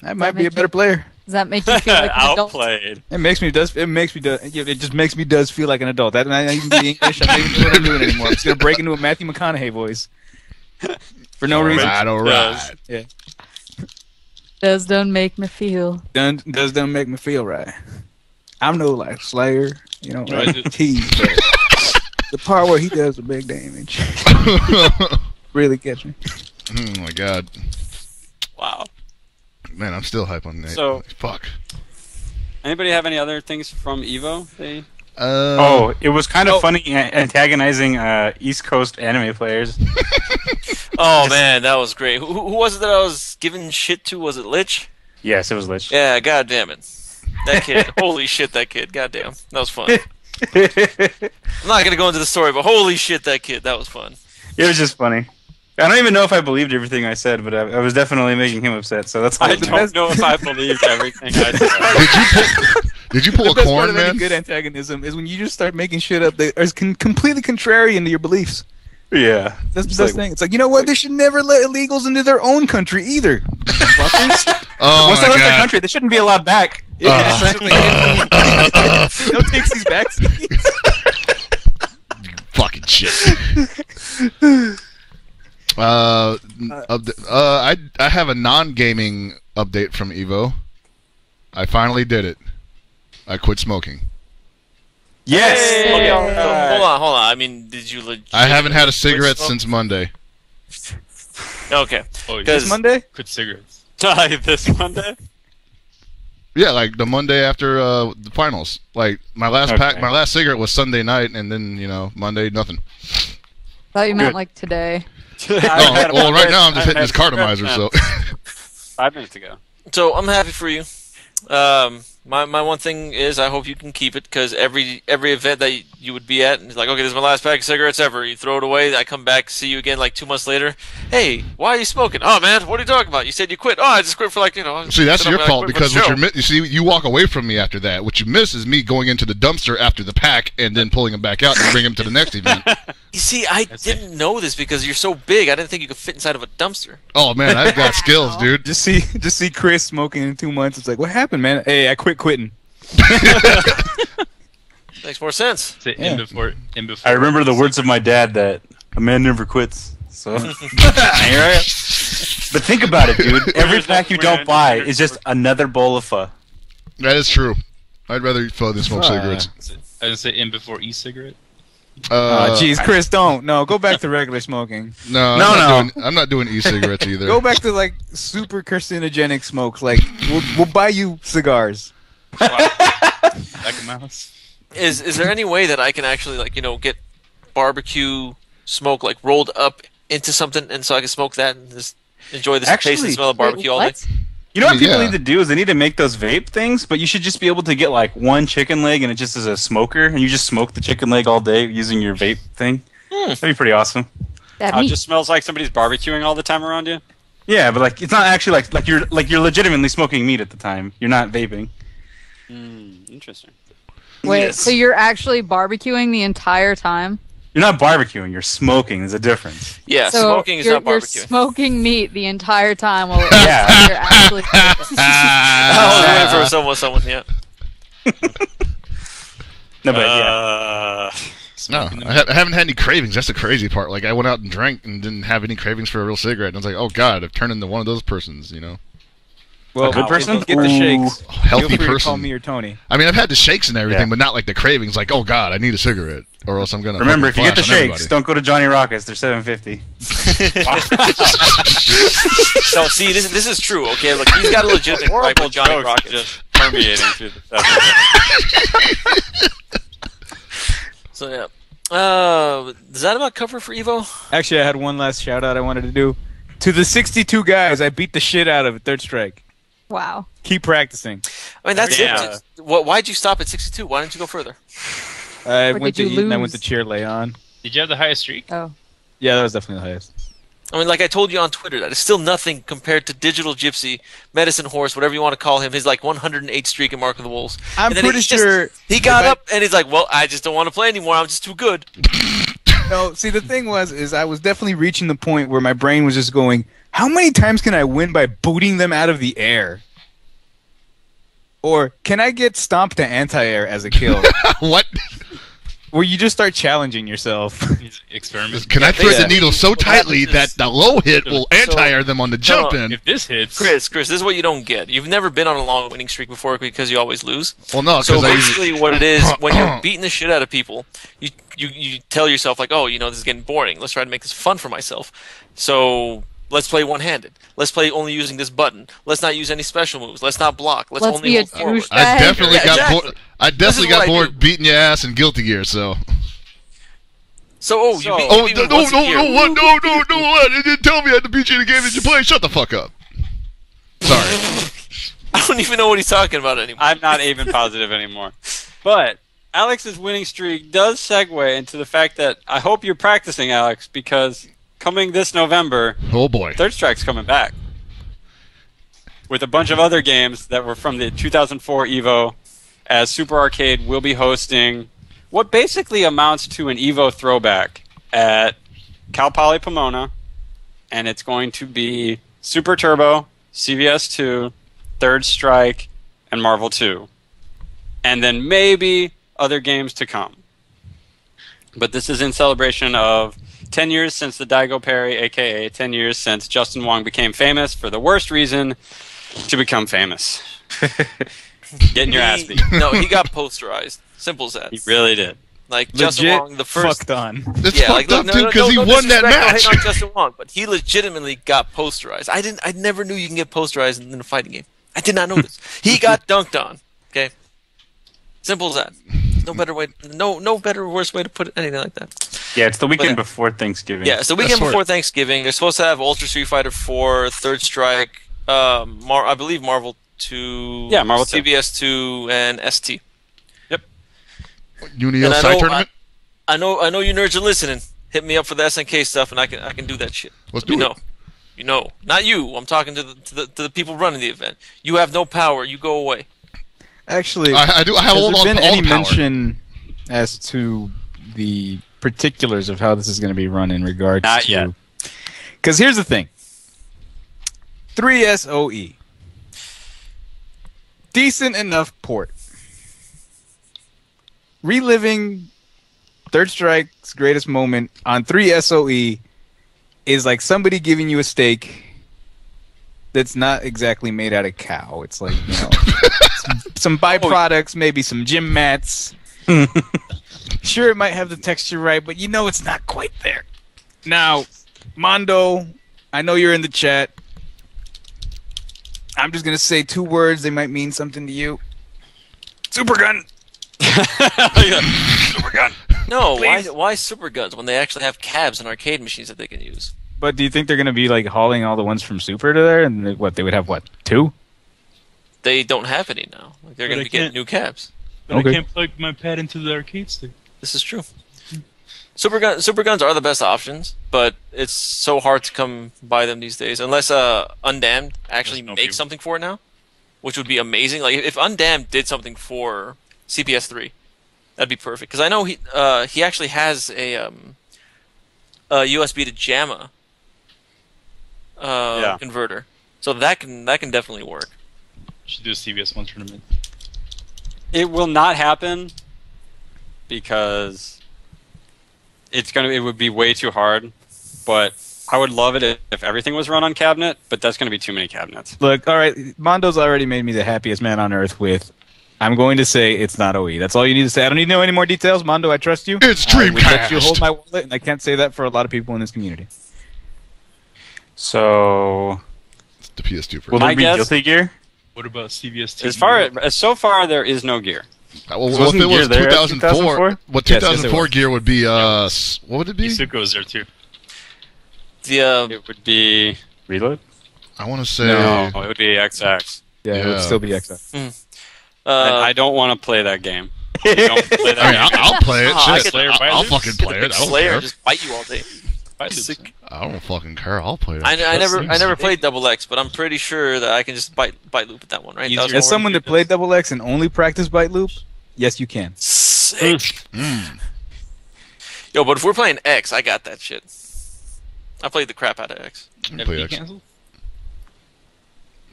I might be a better player. Does that make you feel like an adult? Outplayed. It just makes me feel like an adult. That, and I even the English. I'm not even know what I'm doing anymore. I'm just gonna break into a Matthew McConaughey voice for no reason. All right. Yeah. Don't make me feel. Don't make me feel right. I'm no like Slayer, you know, Right. like tease, but the part where he does the big damage really gets me. Oh my god. Wow. Man, I'm still hype on that. So- Fuck. Anybody have any other things from Evo? Oh, it was kind of funny antagonizing East Coast anime players. Oh man, that was great. Who was it that I was giving shit to? Was it Lich? Yes, it was Lich. Yeah, god damn it. That kid. Holy shit, that kid. God damn. That was fun. I'm not gonna go into the story, but holy shit, that kid. That was fun. It was just funny. I don't even know if I believed everything I said, but I was definitely making him upset. So that's I the don't know if I believed everything I said. Did you pull The a best part corn, of any man? good antagonism is when you just start making shit up that is completely contrarian to your beliefs. Yeah. That's the It's best like- thing. It's like, you know what? They should never let illegals into their own country either. Fuckers. Oh Once my they left their god. country, they shouldn't be allowed back. Yeah, no takes these back seats. Fucking shit. I have a non-gaming update from Evo. I finally did it. I quit smoking. Yes. Okay, so, hold on. I mean, did you legit? I haven't had a cigarette since Monday. Okay. Oh, This yeah. Monday? Quit cigarettes. This Monday? Yeah, like the Monday after the finals. Like my last Okay. my last cigarette was Sunday night, and then Monday nothing. Thought you meant Good. like today. Oh, well, right now I'm just hitting this cartomizer. So 5 minutes ago. So I'm happy for you. My one thing is I hope you can keep it because every event that you would be at, and it's like, okay, this is my last pack of cigarettes ever. You throw it away. I come back, see you again like 2 months later. Hey, why are you smoking? Oh man, what are you talking about? You said you quit. Oh, I just quit for see, that's said your I fault quit for because the what show. you see, you walk away from me after that. What you miss is me going into the dumpster after the pack and then pulling him back out and bring him to the next event. You see, I didn't know this because you're so big. I didn't think you could fit inside of a dumpster. Oh man, I've got skills, dude. Just see Chris smoking in 2 months. It's like, what happened, man? Hey, I quit quitting. Makes more sense. Say Yeah. in before. I remember the words of my dad that a man never quits. So here I am. But think about it, dude. Every pack you don't buy is just another bowl of pho. That is true. I'd rather eat pho than smoke cigarettes. I would say in before e-cigarette. Jeez, Chris, don't. No, go back to regular smoking. No, I'm not doing e-cigarettes either. Go back to like super carcinogenic smokes. Like we'll buy you cigars. Like a mouse. Is there any way that I can actually get barbecue smoke like rolled up into something, and so I can smoke that and just enjoy the taste Actually, and smell of barbecue all day? What? You know what people Yeah. need to do is they need to make those vape things, but you should just be able to get like one chicken leg and it just is a smoker, and you just smoke the chicken leg all day using your vape thing. That'd be pretty awesome. That It meat. just smells like somebody's barbecuing all the time around you. Yeah, but like it's not actually like you're legitimately smoking meat at the time. You're not vaping. Interesting. Wait, Yes. so you're actually barbecuing the entire time? You're not barbecuing. You're smoking. There's a difference. Yeah, So smoking is you're, not you're barbecuing. smoking meat the entire time while Yeah. you're actually. I was waiting for someone. Yeah. No, but yeah. No, I haven't had any cravings. That's the crazy part. Like I went out and drank and didn't have any cravings for a real cigarette. And I was like, oh god, I've turned into one of those persons. Well, A good person? Get the shakes. Healthy Feel free to person. call me or Tony. I mean, I've had the shakes and everything, Yeah. but not like the cravings. Like, oh god, I need a cigarette, or else I'm gonna. Remember, if fucking you get the flash on shakes, everybody. don't go to Johnny Rockets. They're $7.50. No, see, this is true. Okay, look, he's got a legitimate gripe with Johnny jokes Rockets. just permeating through the stuff. So yeah. Does that about cover for Evo? Actually, I had one last shout out I wanted to do to the 62 guys I beat the shit out of at Third Strike. Wow. Keep practicing. I mean, that's Yeah. it. Why'd you stop at 62? Why didn't you go further? I Or went to did you eat and I lose? went to cheer Leon. Did you have the highest streak? Oh. Yeah, that was definitely the highest. I mean, like I told you on Twitter, that is still nothing compared to Digital Gypsy, Medicine Horse, whatever you want to call him, his like 108 streak in Mark of the Wolves. I'm And then pretty he just- sure He got if I- up and he's like, well, I just don't want to play anymore. I'm just too good. No, see, the thing is I was definitely reaching the point where my brain was just going, how many times can I win by booting them out of the air? Or can I get stomped to anti-air as a kill? What? Where you just start challenging yourself. Experiment. Can I thread the needle so tightly that the low hit will anti-air them on the jump in? If this hits, Chris, this is what you don't get. You've never been on a long winning streak before because you always lose. Well, no, So because basically, what it is when you're beating the shit out of people, you tell yourself like, oh, this is getting boring. Let's try to make this fun for myself. So let's play one-handed. Let's play only using this button. Let's not use any special moves. Let's not block. Let's only be a hold forward. douchebag. I definitely Yeah, got exactly. bored. I definitely This is got what I bored do. beating your ass in Guilty Gear. So. So, you beat Oh me no! once a year. No! What? It didn't tell me I had to beat you in the game that you play. Shut the fuck up. Sorry. I don't even know what he's talking about anymore. I'm not even positive anymore. But Alex's winning streak does segue into the fact that I hope you're practicing, Alex, because coming this November, Oh boy. Third Strike's coming back with a bunch of other games that were from the 2004 Evo, as Super Arcade will be hosting what basically amounts to an Evo throwback at Cal Poly Pomona, and it's going to be Super Turbo, CVS 2, Third Strike, and Marvel 2. And then maybe other games to come. But this is in celebration of 10 years since the Daigo Perry, aka 10 years since Justin Wong became famous for the worst reason to become famous. Getting your ass beat. No, he got posterized. Simple as that. He really did. Like Justin Legit Wong, the first. fucked on. It's fucked up too because he won that disrespect, match. No hate on Justin Wong, but he legitimately got posterized. I never knew you can get posterized in a fighting game. I did not know this. He got dunked on. Okay. Simple as that. No better way. No better or worse way to put it. Anything like that. Yeah, it's the weekend But, before Thanksgiving. Yeah, it's the weekend That's before Thanksgiving. They're supposed to have Ultra Street Fighter 4, Third Strike, I believe Marvel 2, Yeah, Marvel 2. CBS 2, and ST. Unio And I side know- tournament. I know you nerds are listening. Hit me up for the SNK stuff, and I can do that shit. Let's do it. You know, not you. I'm talking to the people running the event. You have no power. You go away. Actually, I do. I have has all there been all any the power. mention as to the particulars of how this is going to be run in regards Not to? yet. Because here's the thing: 3SOE, decent enough port. Reliving Third Strike's greatest moment on 3SOE is like somebody giving you a steak that's not exactly made out of cow. It's like, some byproducts, maybe some gym mats. Sure, it might have the texture right, but it's not quite there. Now, Mondo, I know you're in the chat. I'm just going to say 2 words. They might mean something to you. Super gun. Super gun. No, Please. why super guns when they actually have cabs and arcade machines that they can use? But do you think they're going to be like hauling all the ones from Super to there? And they would have 2? They don't have any now. Like, they're But going I to be getting can't- new cabs. But Okay. I can't plug my pad into the arcade stick. This is true. Super guns are the best options, but it's so hard to come by them these days. Unless Undammed actually There's no makes people. something for it now, which would be amazing. Like if Undammed did something for CPS3, that'd be perfect. Because I know he actually has a USB to JAMA converter, so that can definitely work. Should do a CBS 1 tournament. It will not happen because it would be way too hard. But I would love it if everything was run on cabinet, but that's going to be too many cabinets. Look, all right, Mondo's already made me the happiest man on earth with, I'm going to say it's not OE. That's all you need to say. I don't need to know any more details. Mondo, I trust you. It's I would let you Dreamcast. hold my wallet, and I can't say that for a lot of people in this community. So, It's the PS2 will version. there My be guess- Guilty Gear? What about CBS 2? So far there is no gear. Well, if Wasn't it was Gear there at 2004, 2004? what Yes, yes, it 2004 was. gear would be? What would it be? Isuko was there too. The It would be Reload? I want to say. no, it would be XX. Yeah, it would Yeah. still be XF. I don't want to play that game. Don't play that I mean, game. I'll play it. I Shit, could- I'll fucking play it. I don't Slayer care. just bite you all day. Sick. I don't fucking care. I'll play it. I never Seems- played Double X, but I'm pretty sure that I can just bite loop at that one, right? That was Easier. As more- someone that played Double X and only practiced Byte Loop, yes, you can. Sick. Mm. Yo, but if we're playing X, I got that shit. I played the crap out of X. I'll play FD X. cancel?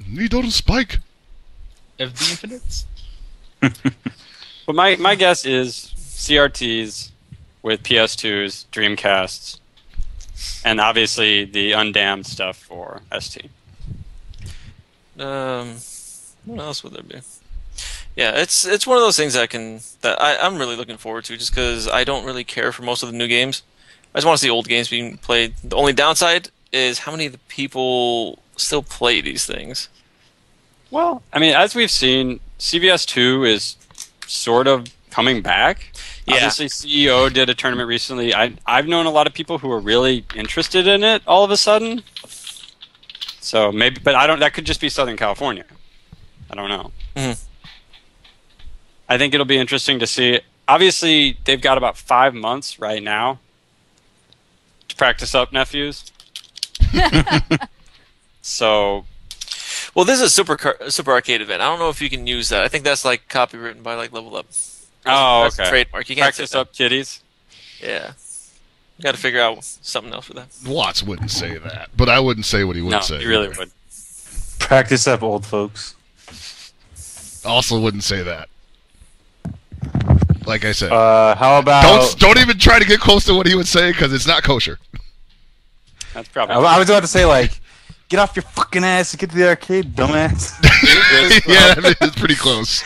Need to spike. FD infinites? But my guess is CRTs with PS2s, Dreamcasts, and obviously the undammed stuff for ST. What else would there be? Yeah, it's one of those things that I'm really looking forward to, just because I don't really care for most of the new games. I just want to see old games being played. The only downside is how many of the people still play these things. Well, I mean, as we've seen, CVS 2 is sort of coming back. Yeah. Obviously, CEO did a tournament recently. I've known a lot of people who are really interested in it all of a sudden. So maybe, but I don't. That could just be Southern California. I don't know. Mm-hmm. I think it'll be interesting to see. Obviously, they've got about 5 months right now to practice up, nephews. So, well, this is a super arcade event. I don't know if you can use that. I think that's like copywritten by like Level Up. That's okay. Trademark. You can't practice up, kiddies. Yeah. You got to figure out something else for that. Watts wouldn't say that, but I wouldn't say what he would say. No, he really would. Practice up, old folks. Also wouldn't say that. Like I said. How about... Don't even try to get close to what he would say, because it's not kosher. That's probably... I was about to say, like, get off your fucking ass and get to the arcade, dumbass. Yeah, it's pretty close.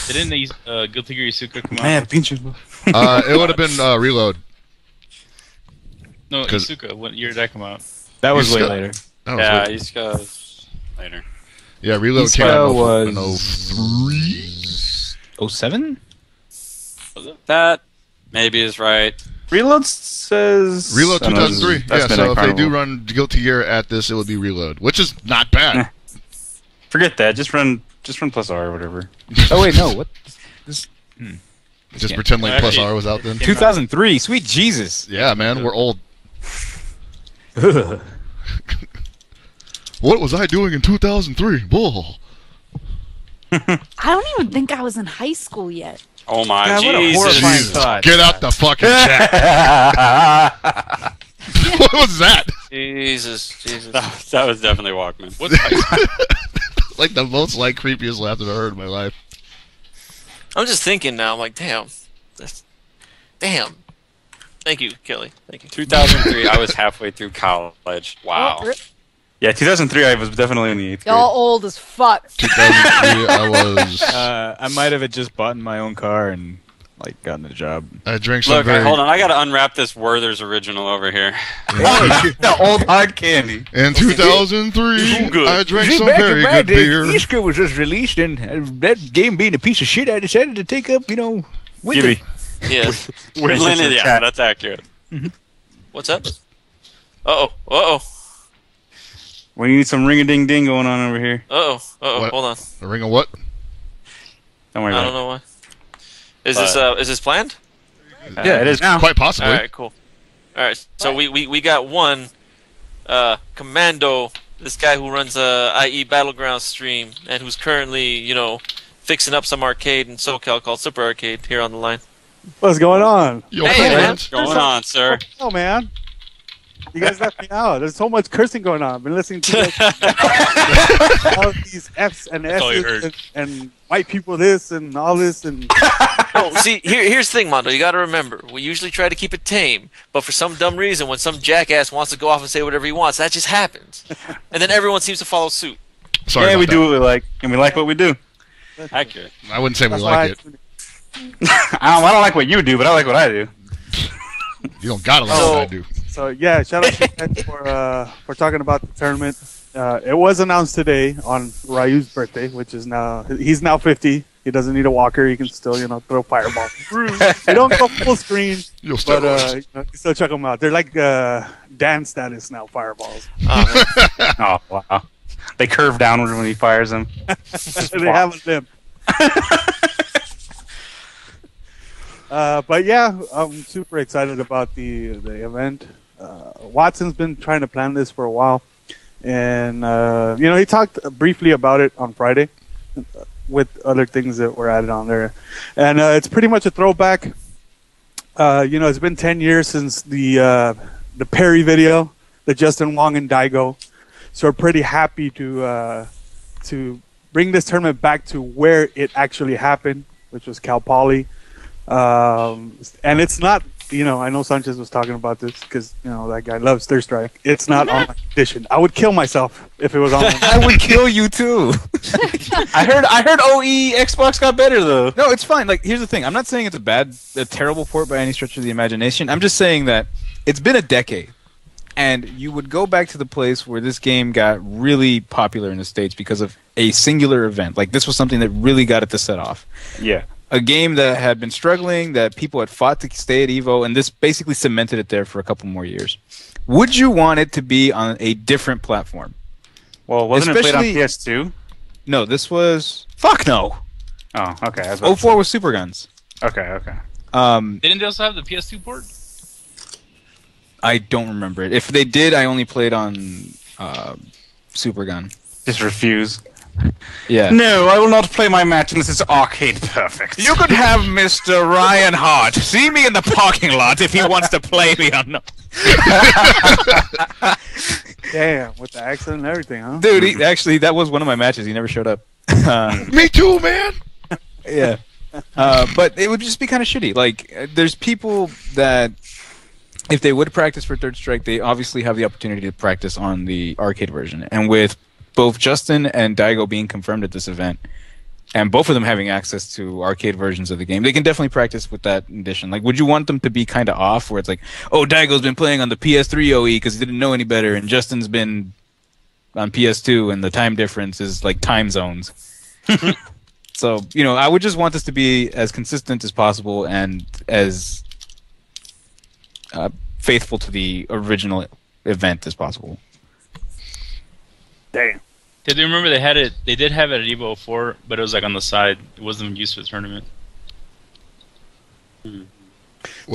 Didn't the Guilty Gear Isuka come out? Man, pinch it would have been Reload. No, Isuka. What year did that come out? That was way later. Yeah, Isuka's later. Yeah, Reload came out was in 03? 07? That maybe is right. Reload says... Reload 2003. Yeah, so if they do run Guilty Gear at this, it would be Reload, which is not bad. Forget that. Just run Plus R or whatever. Oh, wait, no. What? Just pretend like Plus R was out then. 2003. Sweet Jesus. Yeah, man, we're old. What was I doing in 2003? Whoa. I don't even think I was in high school yet. Oh my God, what a Jesus. horrifying thought. Get out the fucking chat. What was that? Jesus. That was definitely Walkman. Like the most creepiest laugh I've ever heard in my life. I'm just thinking now. I'm like, damn. Thank you, Kelly. Thank you. 2003, I was halfway through college. Wow. Oh, Yeah, 2003, I was definitely in the 8th grade. y'all old as fuck. 2003, I was... I might have just bought my own car and gotten a job. I drank some Look, hold on. I got to unwrap this Werther's original over here. The old hard candy. In 2003, I drank some very good beer. Isker was just released, and that game being a piece of shit, I decided to take up, Gibby. Yes. Yeah, that's accurate. What's up? Uh-oh. We need some ring-a-ding-ding going on over here. Hold on. A ring of what? Don't worry I about don't know why. Is this planned? it. Yeah, it is now. Quite possibly. All right, cool. All right, so we got one Commando, this guy who runs IE Battleground stream and who's currently, fixing up some arcade in SoCal called Super Arcade here on the line. What's going on? Yo, Hey, man. What's going on, sir? Oh, man. You guys left me out. There's so much cursing going on. I've been listening to all these F's and S's and white people this and all this. And See, here's the thing, Mondo. You got to remember, we usually try to keep it tame, but for some dumb reason, when some jackass wants to go off and say whatever he wants, that just happens. And then everyone seems to follow suit. Sorry Yeah, about we that. do what we like, and we like what we do. Accurate. I wouldn't say we that's like it. I don't like what you do, but I like what I do. You don't gotta like what I do. So yeah, shout out to you guys for talking about the tournament. It was announced today on Ryu's birthday, which is he's now 50. He doesn't need a walker. He can still throw fireballs. They don't go full screen, but you still check them out. They're like dance status now. Fireballs. Oh, wow. They curve downward when he fires them. They have a limp. But yeah, I'm super excited about the event. Watson's been trying to plan this for a while, and he talked briefly about it on Friday with other things that were added on there, and it's pretty much a throwback. It's been 10 years since the Perry video, the Justin Wong and Daigo, so we're pretty happy to bring this tournament back to where it actually happened, which was Cal Poly. And it's not. I know Sanchez was talking about this because that guy loves Third Strike. It's not online edition. I would kill myself if it was online. I would kill you too. I heard OE Xbox got better though. No, it's fine. Like, here's the thing. I'm not saying it's a terrible port by any stretch of the imagination. I'm just saying that it's been a decade, and you would go back to the place where this game got really popular in the States because of a singular event. Like, this was something that really got it to set off. Yeah. A game that had been struggling, that people had fought to stay at EVO, and this basically cemented it there for a couple more years. Would you want it to be on a different platform? Well, wasn't it played on PS2? No, this was... Fuck no! Oh, okay. 04 was Super Guns. Okay. Didn't they also have the PS2 port? I don't remember it. If they did, I only played on Super Gun. Just refuse. Yeah. No, I will not play my match unless it's arcade perfect. You could have Mr. Ryan Hart. See me in the parking lot if he wants to play me or not. Damn, with the accent and everything, huh? Dude, actually, that was one of my matches. He never showed up. Me too, man. Yeah. But it would just be kind of shitty. Like, there's people that, if they would practice for Third Strike, they obviously have the opportunity to practice on the arcade version. And with both Justin and Daigo being confirmed at this event, and both of them having access to arcade versions of the game, they can definitely practice with that edition. Like, would you want them to be kind of off, where it's like, oh, Daigo's been playing on the PS3 OE because he didn't know any better, and Justin's been on PS2, and the time difference is like time zones. So, I would just want this to be as consistent as possible and as faithful to the original event as possible. Damn. Did you remember they had it? They did have it at Evo 4, but it was like on the side. It wasn't used for the tournament.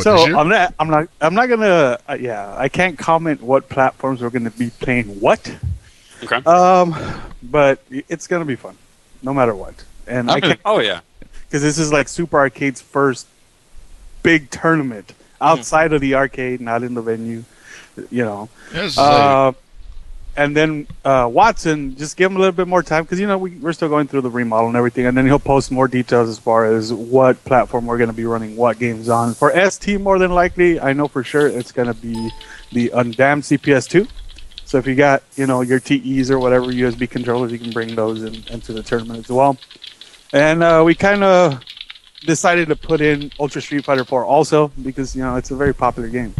So on that, I'm not gonna. I can't comment what platforms we're gonna be playing what. Okay. But it's gonna be fun, no matter what. And oh yeah, because this is like Super Arcade's first big tournament outside of the arcade, not in the venue. Yes, and then Watson, just give him a little bit more time because we're still going through the remodel and everything, and then he'll post more details as far as what platform we're going to be running what games on. For ST, more than likely, I know for sure it's going to be the undammed CPS2. So if you got your TEs or whatever USB controllers, you can bring those into the tournament as well. And we kind of decided to put in Ultra Street Fighter 4 also because it's a very popular game.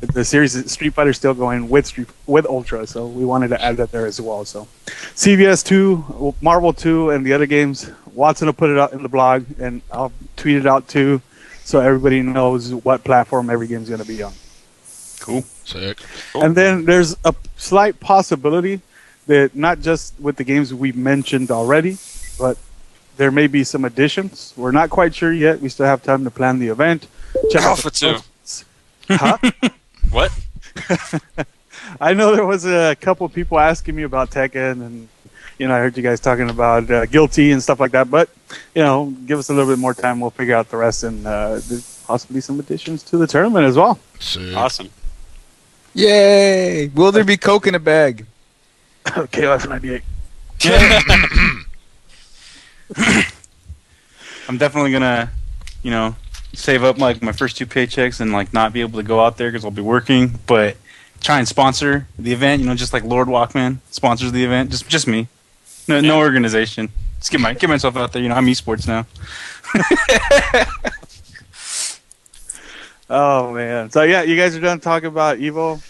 The series Street Fighter is still going with Ultra, so we wanted to add that there as well. So CVS 2, Marvel 2, and the other games, Watson will put it out in the blog, and I'll tweet it out too, so everybody knows what platform every game is going to be on. Cool. Sick. Cool. And then there's a slight possibility that not just with the games we've mentioned already, but there may be some additions. We're not quite sure yet. We still have time to plan the event. Check out Alpha 2. Huh? What? I know there was a couple people asking me about Tekken, and I heard you guys talking about Guilty and stuff like that. But give us a little bit more time. We'll figure out the rest, and there's possibly some additions to the tournament as well. Sick. Awesome. Yay! Will there be Coke in a bag? KOF 98. I'm definitely gonna, save up like my first 2 paychecks and like not be able to go out there because I'll be working. But try and sponsor the event. Just like Lord Walkman sponsors the event. Just me. No organization. Just get myself out there. I'm esports now. Oh man! So yeah, you guys are done talking about Evo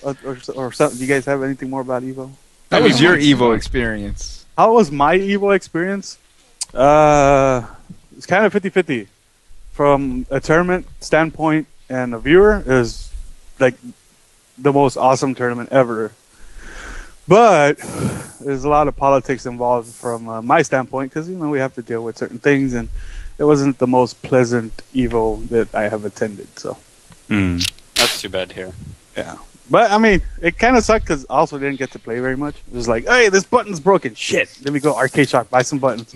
or something. Do you guys have anything more about Evo? How was your Evo experience? How was my Evo experience? It's kind of 50-50. From a tournament standpoint and a viewer, it was like the most awesome tournament ever. But there's a lot of politics involved from my standpoint because we have to deal with certain things, and it wasn't the most pleasant Evo that I have attended. So. That's too bad to hear. Yeah. But, I mean, it kind of sucked because I also didn't get to play very much. It was like, hey, this button's broken. Shit. Let me go Arcade Shock, buy some buttons.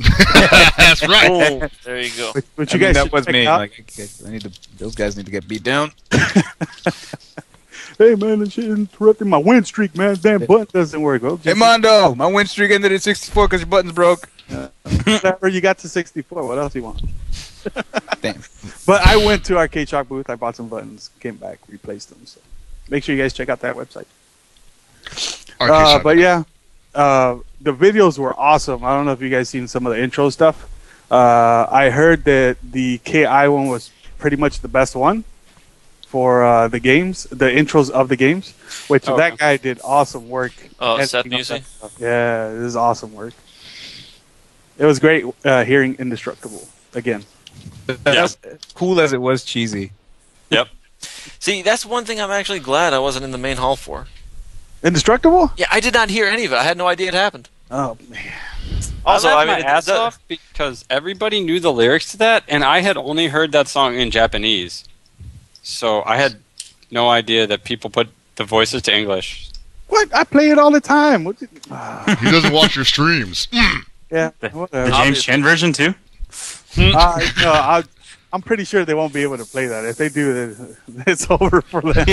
That's right. Oh, there you go. But you guys that was me. out. Like, those guys need to get beat down. Hey, man, this shit interrupting my win streak, man. Damn button doesn't work. Okay. Hey, Mondo, my win streak ended at 64 because your button's broke. Whatever, you got to 64. What else do you want? Damn. But I went to Arcade Shock booth. I bought some buttons, came back, replaced them. So make sure you guys check out that website. But yeah, the videos were awesome. I don't know if you guys seen some of the intro stuff. I heard that the KI one was pretty much the best one for the games, the intros of the games, which that guy did awesome work. Oh, Seth Music? Yeah, this is awesome work. It was great hearing Indestructible again. As cool as it was cheesy. Yep. See, that's one thing I'm actually glad I wasn't in the main hall for. Indestructible? Yeah, I did not hear any of it. I had no idea it happened. Oh, man. Also, I mean, my ass off because everybody knew the lyrics to that, and I had only heard that song in Japanese. So I had no idea that people put the voices to English. What? I play it all the time. He doesn't watch your streams. Yeah, The James Chen version too. No, I'm pretty sure they won't be able to play that. If they do, then it's over for them.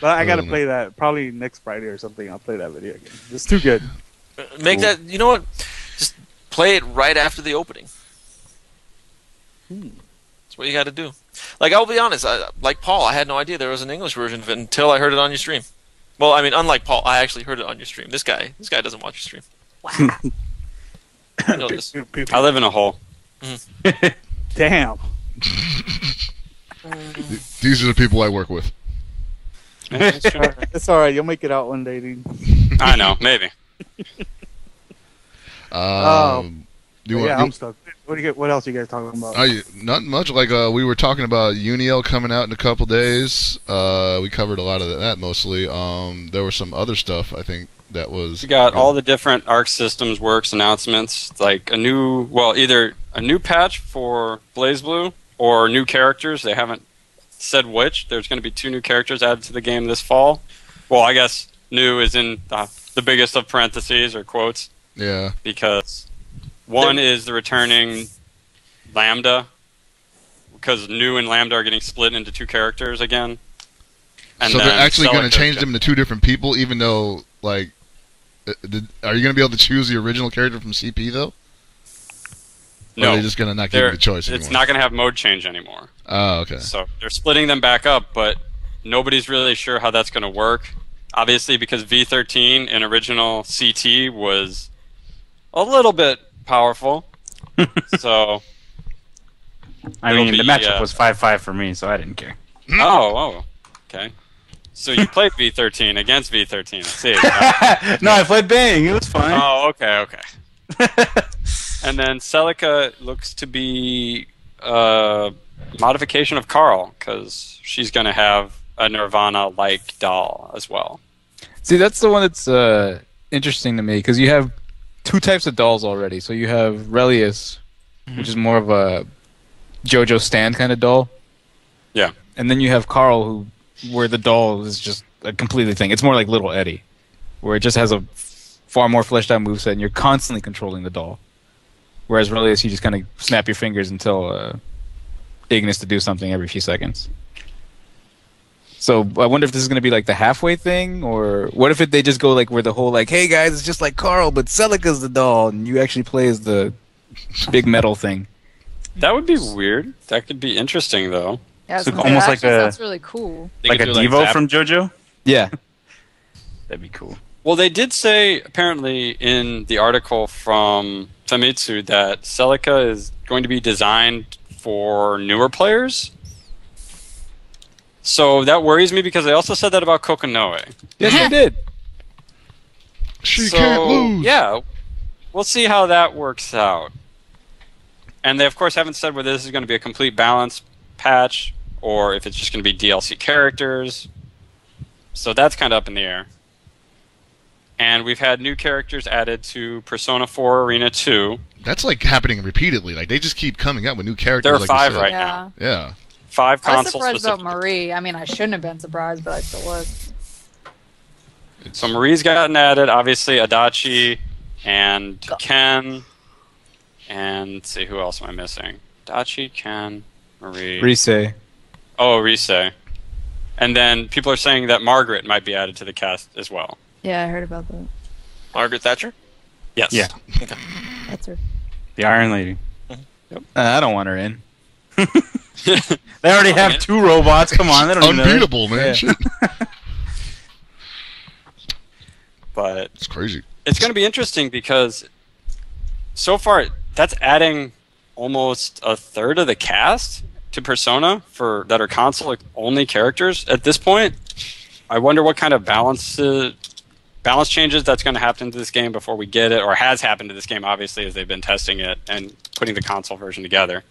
But I gotta play that probably next Friday or something. I'll play that video again. It's too good. Make that. You know what? Just play it right after the opening. That's what you got to do. Like, I'll be honest. Like Paul, I had no idea there was an English version of it until I heard it on your stream. Well, I mean, unlike Paul, I actually heard it on your stream. This guy doesn't watch your stream. Wow. I know this. I live in a hole. Damn. These are the people I work with. It's all right. You'll make it out one day, dude. I know, maybe. I'm stuck. What else are you guys talking about? Not much. Like we were talking about Uniel coming out in a couple days. We covered a lot of that mostly. There was some other stuff I think that was. We got all the different Arc Systems Works announcements, like either a new patch for BlazBlue or new characters. They haven't said which. There's going to be 2 new characters added to the game this fall. Well, I guess new is in the biggest of parentheses or quotes. Yeah. Because one is the returning Lambda, because new and Lambda are getting split into 2 characters again. And so they're actually going to change them to 2 different people, even though, like, are you going to be able to choose the original character from CP, though? No. Or are they just going to not give you the choice anymore? It's not going to have mode change anymore. Oh, okay. So they're splitting them back up, but nobody's really sure how that's going to work. Obviously, because V13 in original CT was a little bit powerful. So I mean, the matchup was 5-5 for me, so I didn't care. Oh, okay. So you played V13 against V13. I see. No, I played Bang. It was fine. Oh, okay. And then Celica looks to be a modification of Carl, because she's going to have a Nirvana-like doll as well. See, that's the one that's interesting to me, because you have 2 types of dolls already. So you have Relius, which is more of a JoJo stand kind of doll. Yeah. And then you have Carl, where the doll is just a completely thing. It's more like Little Eddie, where it just has a far more fleshed out moveset, and you're constantly controlling the doll. Whereas Relius, you just kind of snap your fingers and tell Ignis to do something every few seconds. So I wonder if this is going to be like the halfway thing, or what if they just go like where the whole like, hey guys, it's just like Carl, but Celica's the doll, and you actually play as the big metal thing. That would be weird. That could be interesting, though. Yeah, So almost like that's really cool. like a Devo from JoJo? Yeah. That'd be cool. Well, they did say, apparently, in the article from Famitsu that Celica is going to be designed for newer players. So that worries me, because they also said that about Kokonoe. Yes, they did. She can't lose. Yeah, we'll see how that works out. And they, of course, haven't said whether this is going to be a complete balance patch or if it's just going to be DLC characters. So that's kind of up in the air. And we've had new characters added to Persona 4 Arena 2. That's like happening repeatedly. Like they just keep coming up with new characters. There are like 5 you said. right now. Yeah. 5 I was consoles surprised about specifically. Marie. I mean, I shouldn't have been surprised, but I still was. So Marie's gotten added. Obviously, Adachi and Ken. And let's see, who else am I missing? Adachi, Ken, Marie. Rise. Oh, Rise. And then people are saying that Margaret might be added to the cast as well. Yeah, I heard about that. Margaret Thatcher? Yes. Yeah. That's her. The Iron Lady. I don't want her in. They already have 2 robots. Come on, they don't even know. Unbeatable, man. Yeah. Shit. But It's crazy. it's going to be interesting because so far that's adding almost a third of the cast to Persona that are console-only characters at this point. I wonder what kind of balance changes that's going to happen to this game before we get it, or has happened to this game, obviously, as they've been testing it and putting the console version together.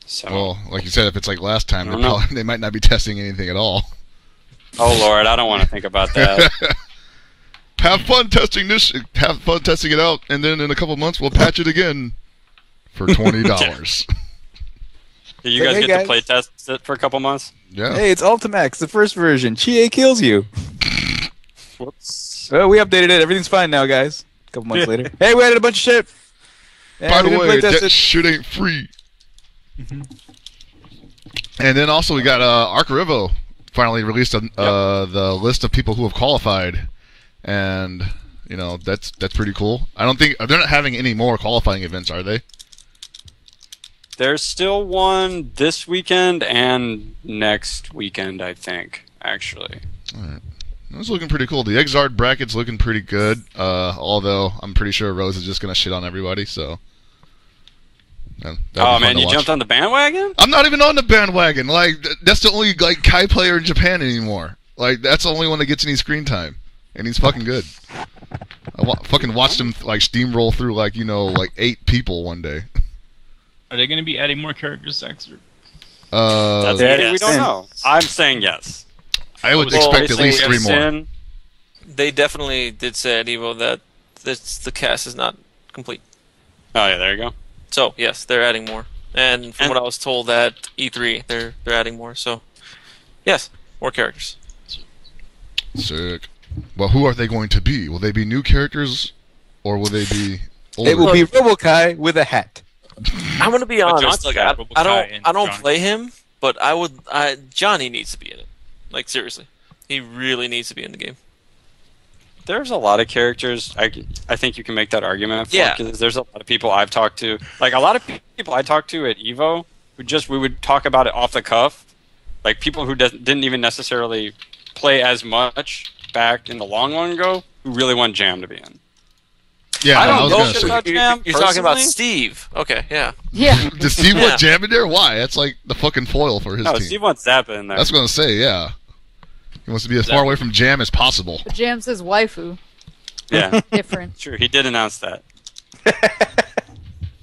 So, Well, like you said, if it's like last time, I don't know. they might not be testing anything at all. oh Lord, I don't want to think about that. Have fun testing this. Have fun testing it out, and then in a couple months we'll patch it again for $20. Do you guys Hey, get guys. to play test it for a couple months? Yeah. Hey, it's Ultimax, the first version. Chie kills you. Whoops. Well, we updated it. Everything's fine now, guys. A couple months later. Hey, we added a bunch of shit. By we the didn't way, play test that it. shit ain't free. And then also we got AnimEvo finally released the list of people who have qualified, and you know that's pretty cool. I don't think they're not having any more qualifying events, are they? There's still one this weekend and next weekend, I think, actually. All right. That's looking pretty cool. The Exard bracket's looking pretty good, although I'm pretty sure Rose is just going to shit on everybody, so... that'll be Oh fun man, to you watch. jumped on the bandwagon? I'm not even on the bandwagon. Like, that's the only, like, Kai player in Japan anymore. Like, that's the only one that gets any screen time. And he's fucking good. I fucking watched him, like, steamroll through, like, you know, like, 8 people one day. Are they going to be adding more characters, Dexter? That's yes. we don't know. I'm saying yes. I would Well, expect at They least say 3 it's more. in. They definitely did say at Evo that the cast is not complete. Oh yeah, there you go. So yes, they're adding more. And from And- what I was told at E3, they're adding more. So yes, more characters. Sick. Well, who are they going to be? Will they be new characters, or will they be older? It will be Robokai with a hat. I'm gonna be But honest. John's Like, got I Robokai and don't Johnny. play him, but Johnny needs to be in it. Like seriously, he really needs to be in the game. There's a lot of characters I think you can make that argument for. Yeah. Because there's a lot of people I've talked to. Like, a lot of people I talked to at EVO, we would talk about it off the cuff. Like, people who didn't even necessarily play as much back in the long ago, who really want Jam to be in. Yeah, I I don't was know gonna shit say. about Jam, You're talking about personally. Steve. Okay, yeah. Yeah. Does Steve Yeah. want Jam in there? Why? That's like the fucking foil for his No, team. Steve wants Zappa in there. That's what I'm gonna say. Yeah, he wants to be as far away from Jam as possible. But Jam says waifu. Yeah, Different. true. He did announce that.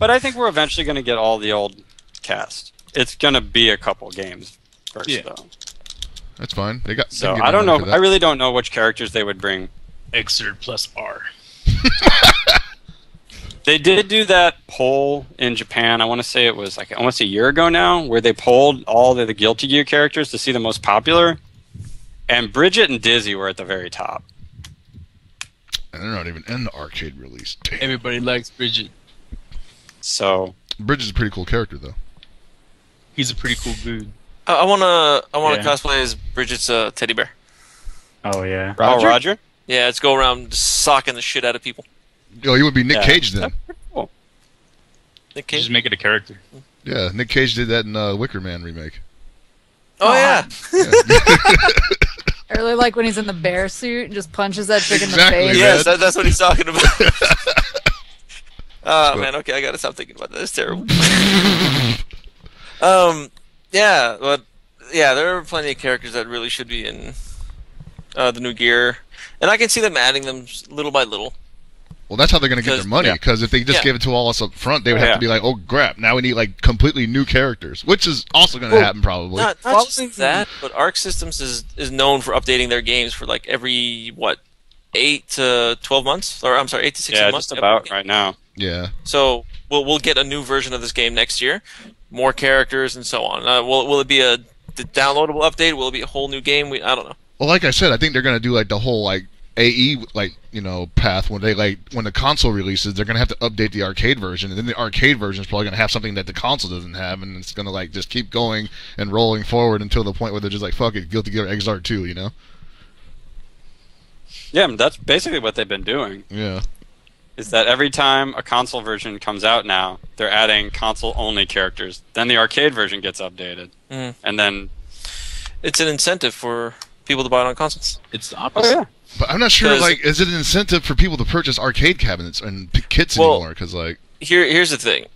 But I think we're eventually going to get all the old cast. It's going to be a couple games first, Yeah. though. That's fine. They got. So they can get I don't money know. for I that. really don't know which characters they would bring. Exert plus R. They did do that poll in Japan. I want to say it was like almost a year ago now, where they polled all the Guilty Gear characters to see the most popular, and Bridget and Dizzy were at the very top. And they're not even in the arcade release. Damn. Everybody likes Bridget. So Bridge is a pretty cool character, though. He's a pretty cool dude. I wanna Yeah. cosplay as Bridget's teddy bear. Oh yeah. Oh, Roger? Yeah, let's go around just socking the shit out of people. Oh, you would be Nick Yeah. Cage then. That's pretty cool. Nick Cage? Just make it a character. Yeah, Nick Cage did that in Wicker Man remake. Oh yeah. I really like when he's in the bear suit and just punches that chick in the Exactly, face. yeah. Yes, that's what he's talking about. Oh Good. man, okay, I gotta stop thinking about that. It's terrible. Yeah, but yeah, there are plenty of characters that really should be in the new gear, and I can see them adding them little by little. Well, that's how they're going to get Because- their money. yeah. Because if they just Yeah. gave it to all us up front, they would have Yeah. to be like, "Oh crap! Now we need like completely new characters," which is also going to Well, happen probably. Not Following- just that, but Arc Systems is known for updating their games for like every 8 to 12 months, or I'm sorry, 8 to 16 Yeah, months. just about right now. Yeah. So we'll get a new version of this game next year, more characters and so on. Will it be the downloadable update? Will it be a whole new game? I don't know. Well, like I said, I think they're going to do like the whole like AE path when the console releases. They're going to have to update the arcade version, and then the arcade version is probably going to have something that the console doesn't have, and it's going to like just keep going and rolling forward until the point where they're just like, "Fuck it, Guilty Gear Xrd 2," you know? Yeah, that's basically what they've been doing. Yeah. Is that every time a console version comes out now, they're adding console-only characters. Then the arcade version gets updated. And then... It's an incentive for people to buy it on consoles. It's the opposite. Oh, yeah. But I'm not sure, like, is it an incentive for people to purchase arcade cabinets and kits anymore? Because, like... Here's the thing.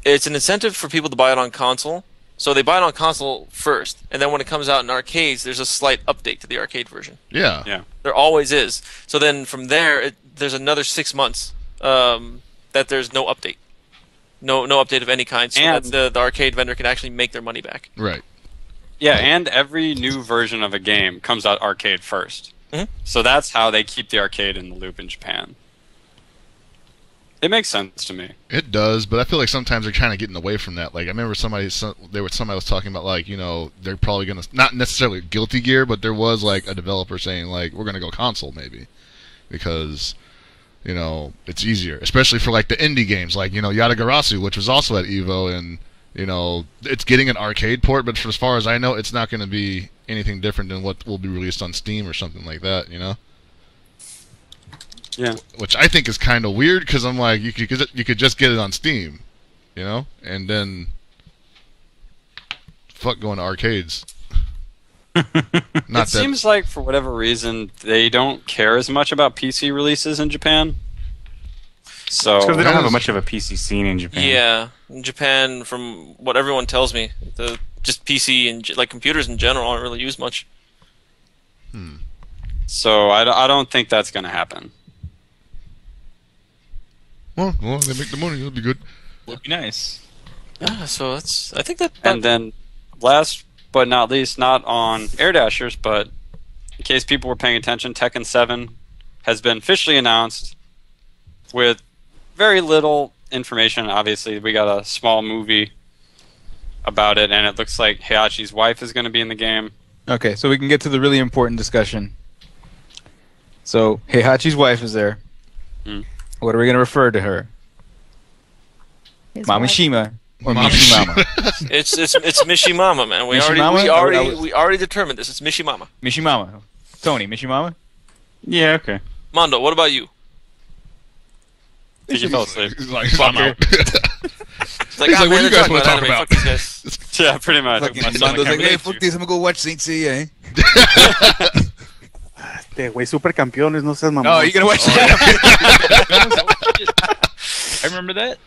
It's an incentive for people to buy it on console. So they buy it on console first, and then when it comes out in arcades, there's a slight update to the arcade version. Yeah. Yeah. There always is. So then from there, there's another 6 months that there's no update. No update of any kind, so that the arcade vendor can actually make their money back. Right. Yeah, and every new version of a game comes out arcade first. So that's how they keep the arcade in the loop in Japan. It makes sense to me. It does, but I feel like sometimes they're kind of getting away from that. Like I remember somebody was talking about, like, you know, they're probably gonna, not necessarily Guilty Gear, but there was like a developer saying, like, we're gonna go console maybe because, you know, it's easier, especially for like the indie games, like, you know, Yatagarasu, which was also at Evo, and, you know, it's getting an arcade port, but as far as I know, it's not going to be anything different than what will be released on Steam or something like that, you know. Yeah. Which I think is kind of weird, because I'm like, you could just get it on Steam, you know, and then fuck going to arcades. It seems like for whatever reason they don't care as much about PC releases in Japan. So they don't have much of a PC scene in Japan. Yeah, in Japan, from what everyone tells me, just PC and like computers in general aren't really used much. So I don't think that's going to happen. Well, they make the money. It'll be good. Would be nice. Yeah, so that's. I think that. And then, last but not least, not on Air Dashers, but in case people were paying attention, Tekken 7 has been officially announced with very little information. Obviously, we got a small movie about it, and it looks like Heihachi's wife is going to be in the game. Okay, so we can get to the really important discussion. So Heihachi's wife is there. What are we going to refer to her? Mamishima or Mishimama? It's Mishimama, man. We already determined this. It's Mishimama. Mishimama. Tony, Mishimama? Yeah, okay. Mondo, what about you? I think he fell asleep. He's like, I'm out. It's like, He's like, what do you guys want to talk anime, about? fuck these guys. Yeah, pretty much. Mondo's like, hey, fuck this, I'm going to go watch Saint Seiya, Güey, Supercampeones, no seas mamón. Oh, you going to watch that? I remember that.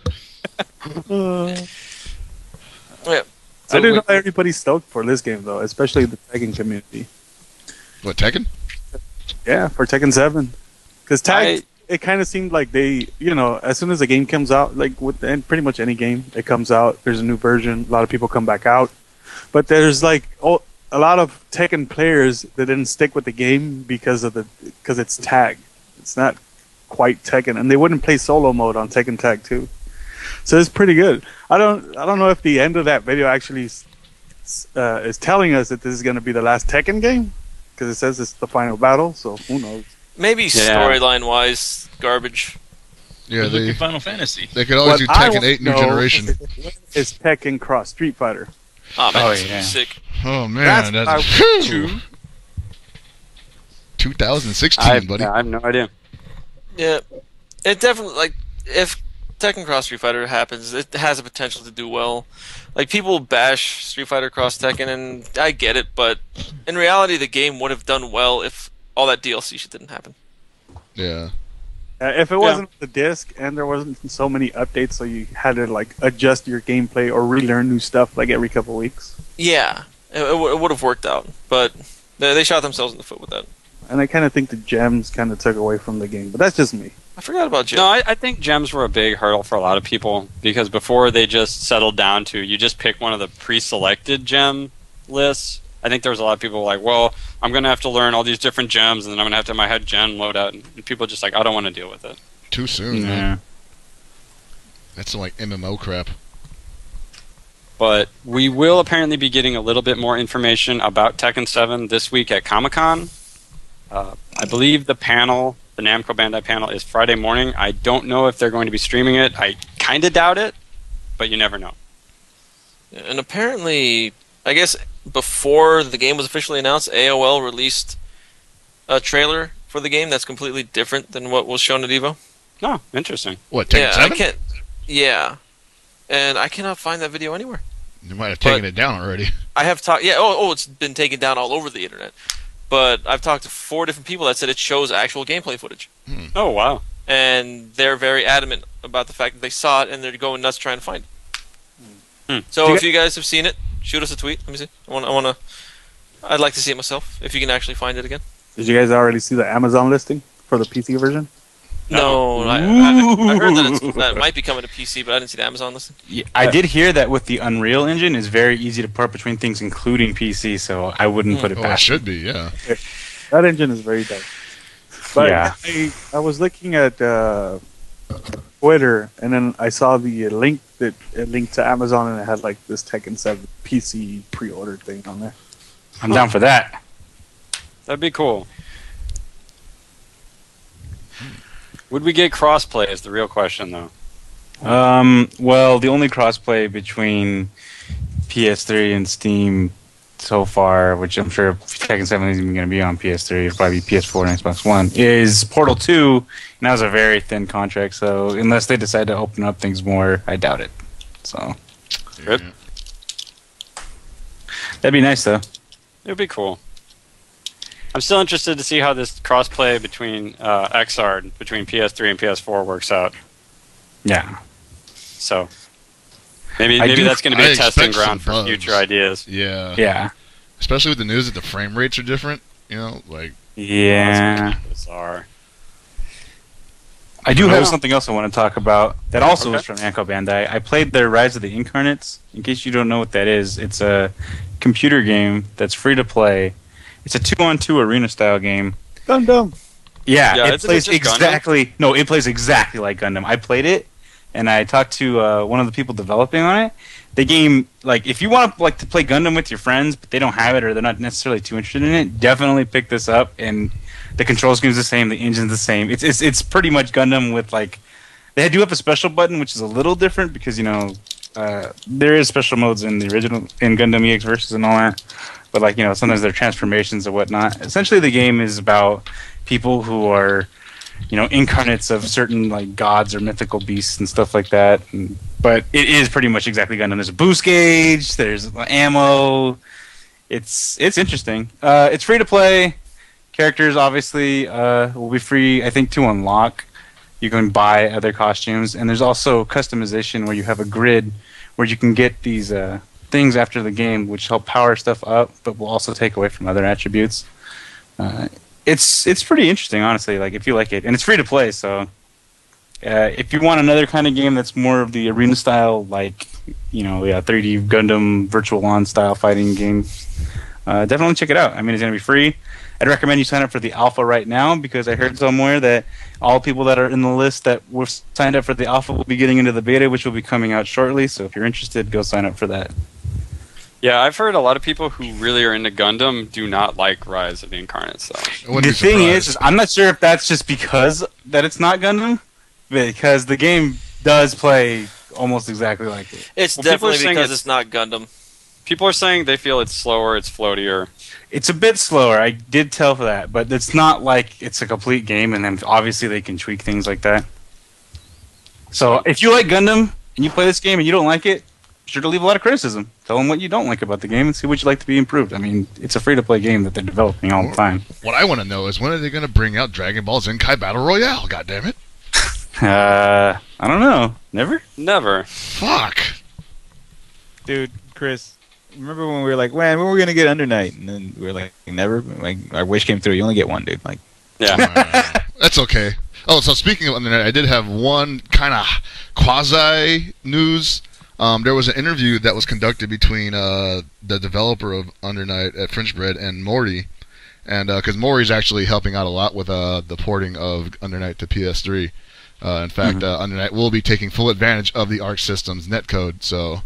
Yeah. I didn't know everybody's stoked for this game, though, especially the Tekken community. What, Tekken? Yeah, for Tekken 7. Because it kind of seemed like they, you know, as soon as the game comes out, like with pretty much any game, it comes out, there's a new version, a lot of people come back out. But there's like a lot of Tekken players that didn't stick with the game because it's tag. It's not quite Tekken, and they wouldn't play solo mode on Tekken Tag 2. So it's pretty good. I don't know if the end of that video actually is telling us that this is going to be the last Tekken game, because it says it's the final battle. So who knows? Maybe storyline wise, garbage. Yeah, Look at Final Fantasy. They could always do Tekken 8 New Generation. Is Tekken Cross Street Fighter? Oh man, yeah. sick. Oh man, that's 2016, buddy. I have no idea. Yeah, it definitely, like, if Tekken Cross Street Fighter happens, it has a potential to do well. Like, people bash Street Fighter Cross Tekken, and I get it, but in reality, the game would have done well if all that DLC shit didn't happen. Yeah. If it wasn't the disc and there wasn't so many updates, so you had to like adjust your gameplay or relearn new stuff like every couple of weeks. Yeah, it would have worked out, but they shot themselves in the foot with that. And I kind of think the gems kind of took away from the game, but that's just me. I forgot about gems. No, I think gems were a big hurdle for a lot of people, because before they just settled down to you just pick one of the pre-selected gem lists. I think there was a lot of people like, well, I'm going to have to learn all these different gems, and then I'm going to have to have my head gem loadout. And people are just like, I don't want to deal with it. Too soon, man. That's some like MMO crap. But we will apparently be getting a little bit more information about Tekken 7 this week at Comic-Con. I believe the panel, the Namco Bandai panel, is Friday morning. I don't know if they're going to be streaming it. I kind of doubt it, but you never know. And apparently, I guess before the game was officially announced, AOL released a trailer for the game that's completely different than what was shown at Evo. Oh, interesting. What, Tekken 7? I can't. Yeah, and I cannot find that video anywhere. You might have taken it down already. I have talked. Yeah. Oh, it's been taken down all over the internet. But I've talked to 4 different people that said it shows actual gameplay footage. Oh, wow. And they're very adamant about the fact that they saw it and they're going nuts trying to find it. So if you guys have seen it, shoot us a tweet. Let me see. I'd like to see it myself, if you can actually find it again. Did you guys already see the Amazon listing for the PC version? No, I heard that it might be coming to PC, but I didn't see the Amazon listing. Yeah, I did hear that with the Unreal Engine, it's very easy to port between things, including PC. So I wouldn't put it Oh, past. it should be, yeah. That engine is very dope. But Yeah. I was looking at Twitter, and then I saw the link that it linked to Amazon, and it had like this Tekken 7 PC pre-order thing on there. I'm down for that. That'd be cool. Would we get crossplay is the real question, though. Well, the only crossplay between PS3 and Steam so far, which I'm sure Tekken 7 isn't even going to be on PS3, it'll probably be PS4 and Xbox One, is Portal 2, and that was a very thin contract, so unless they decide to open up things more, I doubt it. So Good. that'd be nice, though. It would be cool. I'm still interested to see how this crossplay between XR, between PS3 and PS4 works out. Yeah. So maybe I that's going to be I a testing expect ground some for bugs. future ideas. Yeah. Yeah. Especially with the news that the frame rates are different, you know, like... Yeah. That's bizarre. I do have Oh. something else I want to talk about that also Okay. is from Namco Bandai. I played their Rise of the Incarnates. In case you don't know what that is, it's a computer game that's free to play. It's a 2-on-2 arena style game. Gundam. Yeah, Yeah, it isn't it plays just exactly. No, it plays exactly like Gundam. I played it, and I talked to one of the people developing on it. The game, like, if you want to play Gundam with your friends, but they don't have it or they're not necessarily too interested in it, definitely pick this up. And the control scheme's the same, the engine's the same. It's pretty much Gundam with like. They do have a special button, which is a little different because there is special modes in the original in Gundam EX Versus and all that. But like sometimes there are transformations or whatnot. Essentially, the game is about people who are incarnates of certain like gods or mythical beasts and stuff like that. But it is pretty much exactly Gundam. There's a boost gauge. There's ammo. It's interesting. It's free to play. Characters obviously will be free, I think, to unlock. You can buy other costumes, and there's also customization where you have a grid where you can get these things after the game, which help power stuff up, but will also take away from other attributes. It's pretty interesting, honestly. Like if you like it, and it's free to play. So if you want another kind of game that's more of the arena style, like 3D Gundam Virtual On style fighting game, definitely check it out. I mean, it's gonna be free. I'd recommend you sign up for the alpha right now because I heard somewhere that all people that are in the list that were signed up for the alpha will be getting into the beta, which will be coming out shortly. So if you're interested, go sign up for that. Yeah, I've heard a lot of people who really are into Gundam do not like Rise of the Incarnates. So. The thing is, I'm not sure if that's just because that it's not Gundam, because the game does play almost exactly like it. It's Well, people are definitely saying because it's not Gundam. People are saying they feel it's slower, it's floatier. It's a bit slower. I did tell for that, but it's not like it's a complete game, and then obviously they can tweak things like that. So if you like Gundam and you play this game and you don't like it, be sure to leave a lot of criticism. Tell them what you don't like about the game and see what you'd like to be improved. I mean, it's a free-to-play game that they're developing all the time. What I want to know is when are they going to bring out Dragon Ball Zenkai Battle Royale? God damn it! I don't know. Never? Never. Fuck. Dude, Chris, remember when we were like, when are we gonna get Undernight? And then we were like, never. Like our wish came through. You only get one, dude. Like, Yeah. That's okay. Oh, so speaking of Undernight, I did have one kind of quasi news. There was an interview that was conducted between the developer of Undernight at French Bread and Mori, and because Mori's actually helping out a lot with the porting of Undernight to PS3. In fact, Undernight will be taking full advantage of the Arc Systems netcode, so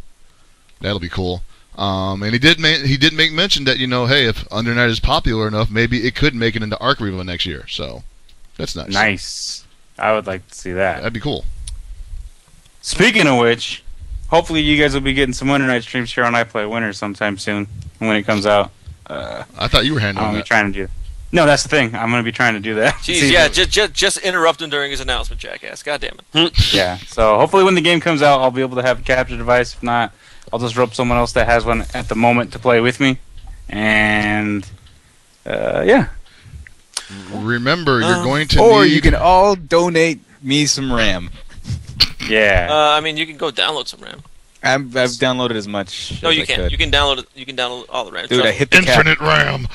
that'll be cool. And he did make mention that hey, if Undernight is popular enough, maybe it could make it into Arc Revo next year. So that's nice. Nice. I would like to see that. That'd be cool. Speaking of which, hopefully you guys will be getting some Undernight streams here on iPlay Winter sometime soon when it comes out. I thought you were handling I'll be that. trying to do. No, that's the thing. I'm going to be trying to do that. Jeez, yeah, just interrupt him during his announcement, jackass. God damn it. Yeah, so hopefully when the game comes out, I'll be able to have a capture device. If not, I'll just rope someone else that has one at the moment to play with me. And, yeah. Remember, you're going to Or need... you can all donate me some RAM. Yeah. I mean, you can go download some RAM. I've downloaded as much. No, as you I can't. could. You can download it. You can download all the RAM. Dude, I hit the Infinite cap. RAM.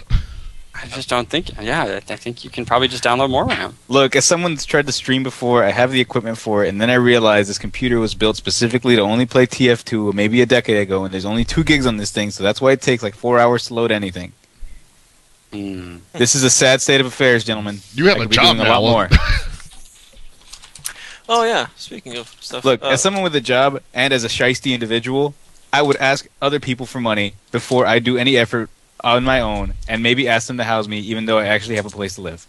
I just don't think. Yeah, I think you can probably just download more RAM. Look, as someone's tried to stream before, I have the equipment for it, and then I realized this computer was built specifically to only play TF2 maybe a decade ago, and there's only 2 gigs on this thing, so that's why it takes like 4 hours to load anything. This is a sad state of affairs, gentlemen. You have I a could be job doing now. a lot more. Oh yeah. Speaking of stuff. Look, as someone with a job and as a shiesty individual, I would ask other people for money before I do any effort on my own, and maybe ask them to house me, even though I actually have a place to live.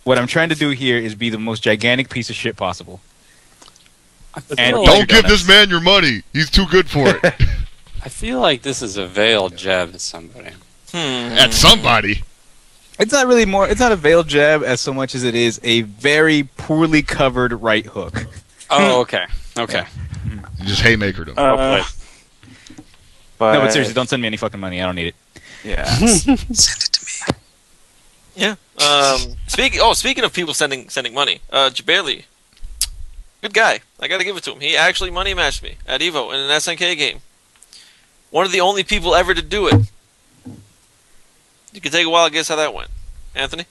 What I'm trying to do here is be the most gigantic piece of shit possible. And Don't give this man your money. He's too good for it. I feel like this is a veiled jab at somebody. At somebody. It's not really more. It's not a veiled jab as so much as it is a very poorly covered right hook. Oh, okay. Okay. You just haymakered him. But, No, but seriously, don't send me any fucking money. I don't need it. Yeah. Send it to me. Yeah. Speaking of people sending money, Jabali, good guy. I got to give it to him. He actually money matched me at Evo in an SNK game. One of the only people ever to do it. You can take a while to guess how that went. Anthony?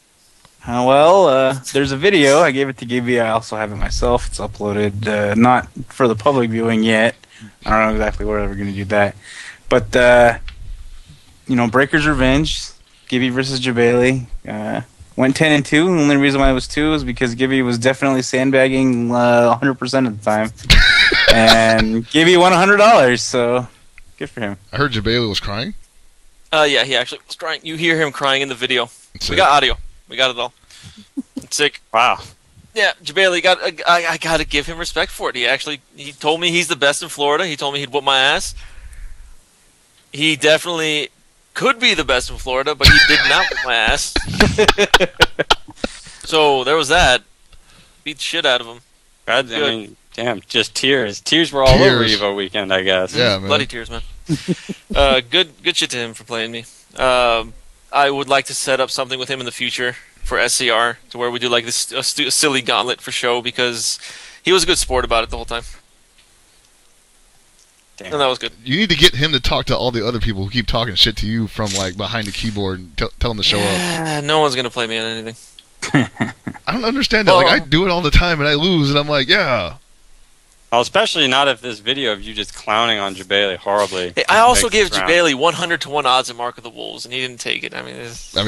There's a video. I gave it to Gibby. I also have it myself. It's uploaded, not for the public viewing yet. I don't know exactly where we're going to do that. But, Breaker's Revenge, Gibby versus Jabali, went 10-2. The only reason why it was 2 is because Gibby was definitely sandbagging 100% of the time. And Gibby won $100, so good for him. I heard Jabali was crying. Yeah, he actually was crying. You hear him crying in the video. We got audio. We got it all. It's sick. Wow. Yeah, Jabali I got to give him respect for it. He told me he's the best in Florida. He told me he'd whoop my ass. He definitely could be the best in Florida, but he did not whoop my ass. So there was that. Beat the shit out of him. I mean, damn, just tears. Tears were all over Evo weekend, I guess. Yeah, man. Bloody tears, man. Good shit to him for playing me. I would like to set up something with him in the future for SCR, to where we do like this a silly gauntlet for show, because he was a good sport about it the whole time. Damn. And that was good. You need to get him to talk to all the other people who keep talking shit to you from like behind the keyboard and tell them to show up. No one's gonna play me on anything. I don't understand that. Like, I do it all the time and I lose, and I'm like, yeah. Well, especially not if this video of you just clowning on Jabali horribly. Hey, I also makes gave it round. Jabali 100-1 odds at Mark of the Wolves, and he didn't take it. I mean,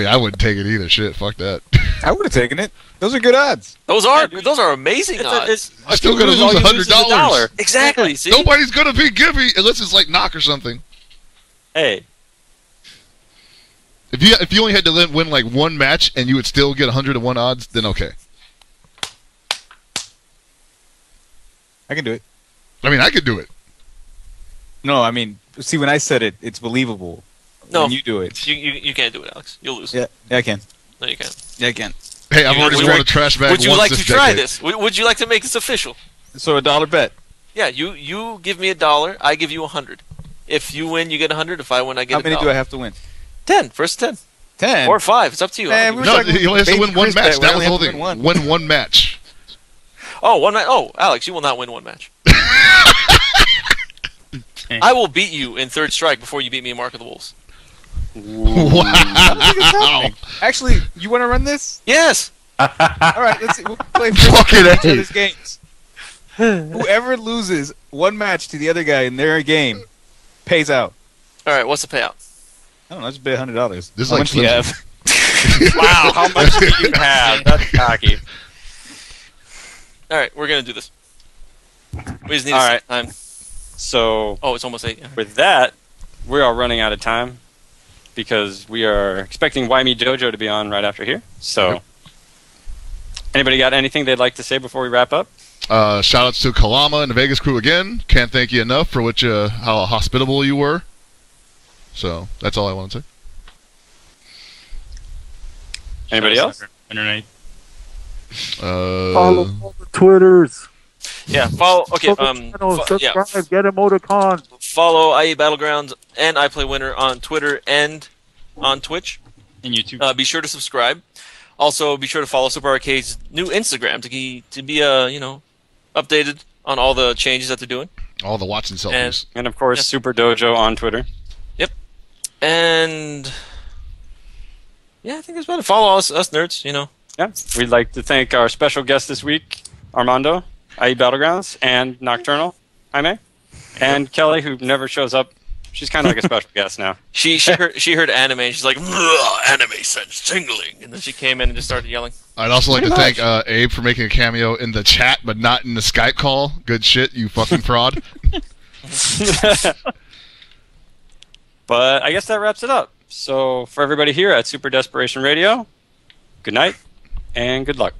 I wouldn't take it either. Shit, fuck that. I would have taken it.Ose are good odds. those are amazing odds. I'm still gonna lose $100. Exactly. See? Nobody's gonna beat Gibby unless it's like knock or something. Hey, If you only had to win like one match and you would still get 100-1 odds, then okay. I can do it. I mean, I could do it. No, I mean, see, when I said it, it's believable. No. When you do it. You can't do it, Alex. You'll lose. Yeah, I can. No, you can't. Yeah, I can. Hey, I've already won a trash bag Would you once like to this try decade. this? Would you like to make this official? So $1 bet. Yeah, you give me $1, I give you 100. If you win, you get 100. If I win, I get How many $1. do I have to win? 10. First 10. 10. Or 5. It's up to you. Man, we were No, talking he only has to baby win one Chris match. bet. We That was only the whole have to thing. win one. Win one match. Oh, one match. Oh, Alex, you will not win one match. I will beat you in third strike before you beat me in Mark of the Wolves. Wow. Actually, you want to run this? Yes. All right, let's see. We'll play first Fucking each A. other's games. Whoever loses one match to the other guy in their game pays out. All right, what's the payout? I don't know. Just pay $100. This is How like much do you have? wow, how much do you have? That's cocky. All right, we're going to do this. We just need All to right. time. So, Oh, it's almost 8. Yeah. with that, we are running out of time because we are expecting Why Me Dojo to be on right after here. So, anybody got anything they'd like to say before we wrap up? Shout outs to Kalama and the Vegas crew again. Can't thank you enough for how hospitable you were. So that's all I want to say. Anybody else? Undernight. Follow all the Twitters. Yeah, follow. Okay, subscribe, get emoticon. Follow IE Battlegrounds and I Play Winner on Twitter and on Twitch. And YouTube. Be sure to subscribe. Also, be sure to follow Super Arcade's new Instagram to be updated on all the changes that they're doing. All the Watson selfies. And of course, Super Dojo on Twitter. Yep. And yeah, I think that's about it. Follow us nerds. Yeah. We'd like to thank our special guest this week, Armando, IE Battlegrounds, and Nocturnal, Jaime, and Kelly, who never shows up. She's kind of like a special guest now. She heard anime and she's like, anime sense tingling, and then she came in and just started yelling. I'd also like to thank Abe for making a cameo in the chat, but not in the Skype call. Good shit, you fucking fraud. But I guess that wraps it up. So for everybody here at Super Desperation Radio, good night and good luck.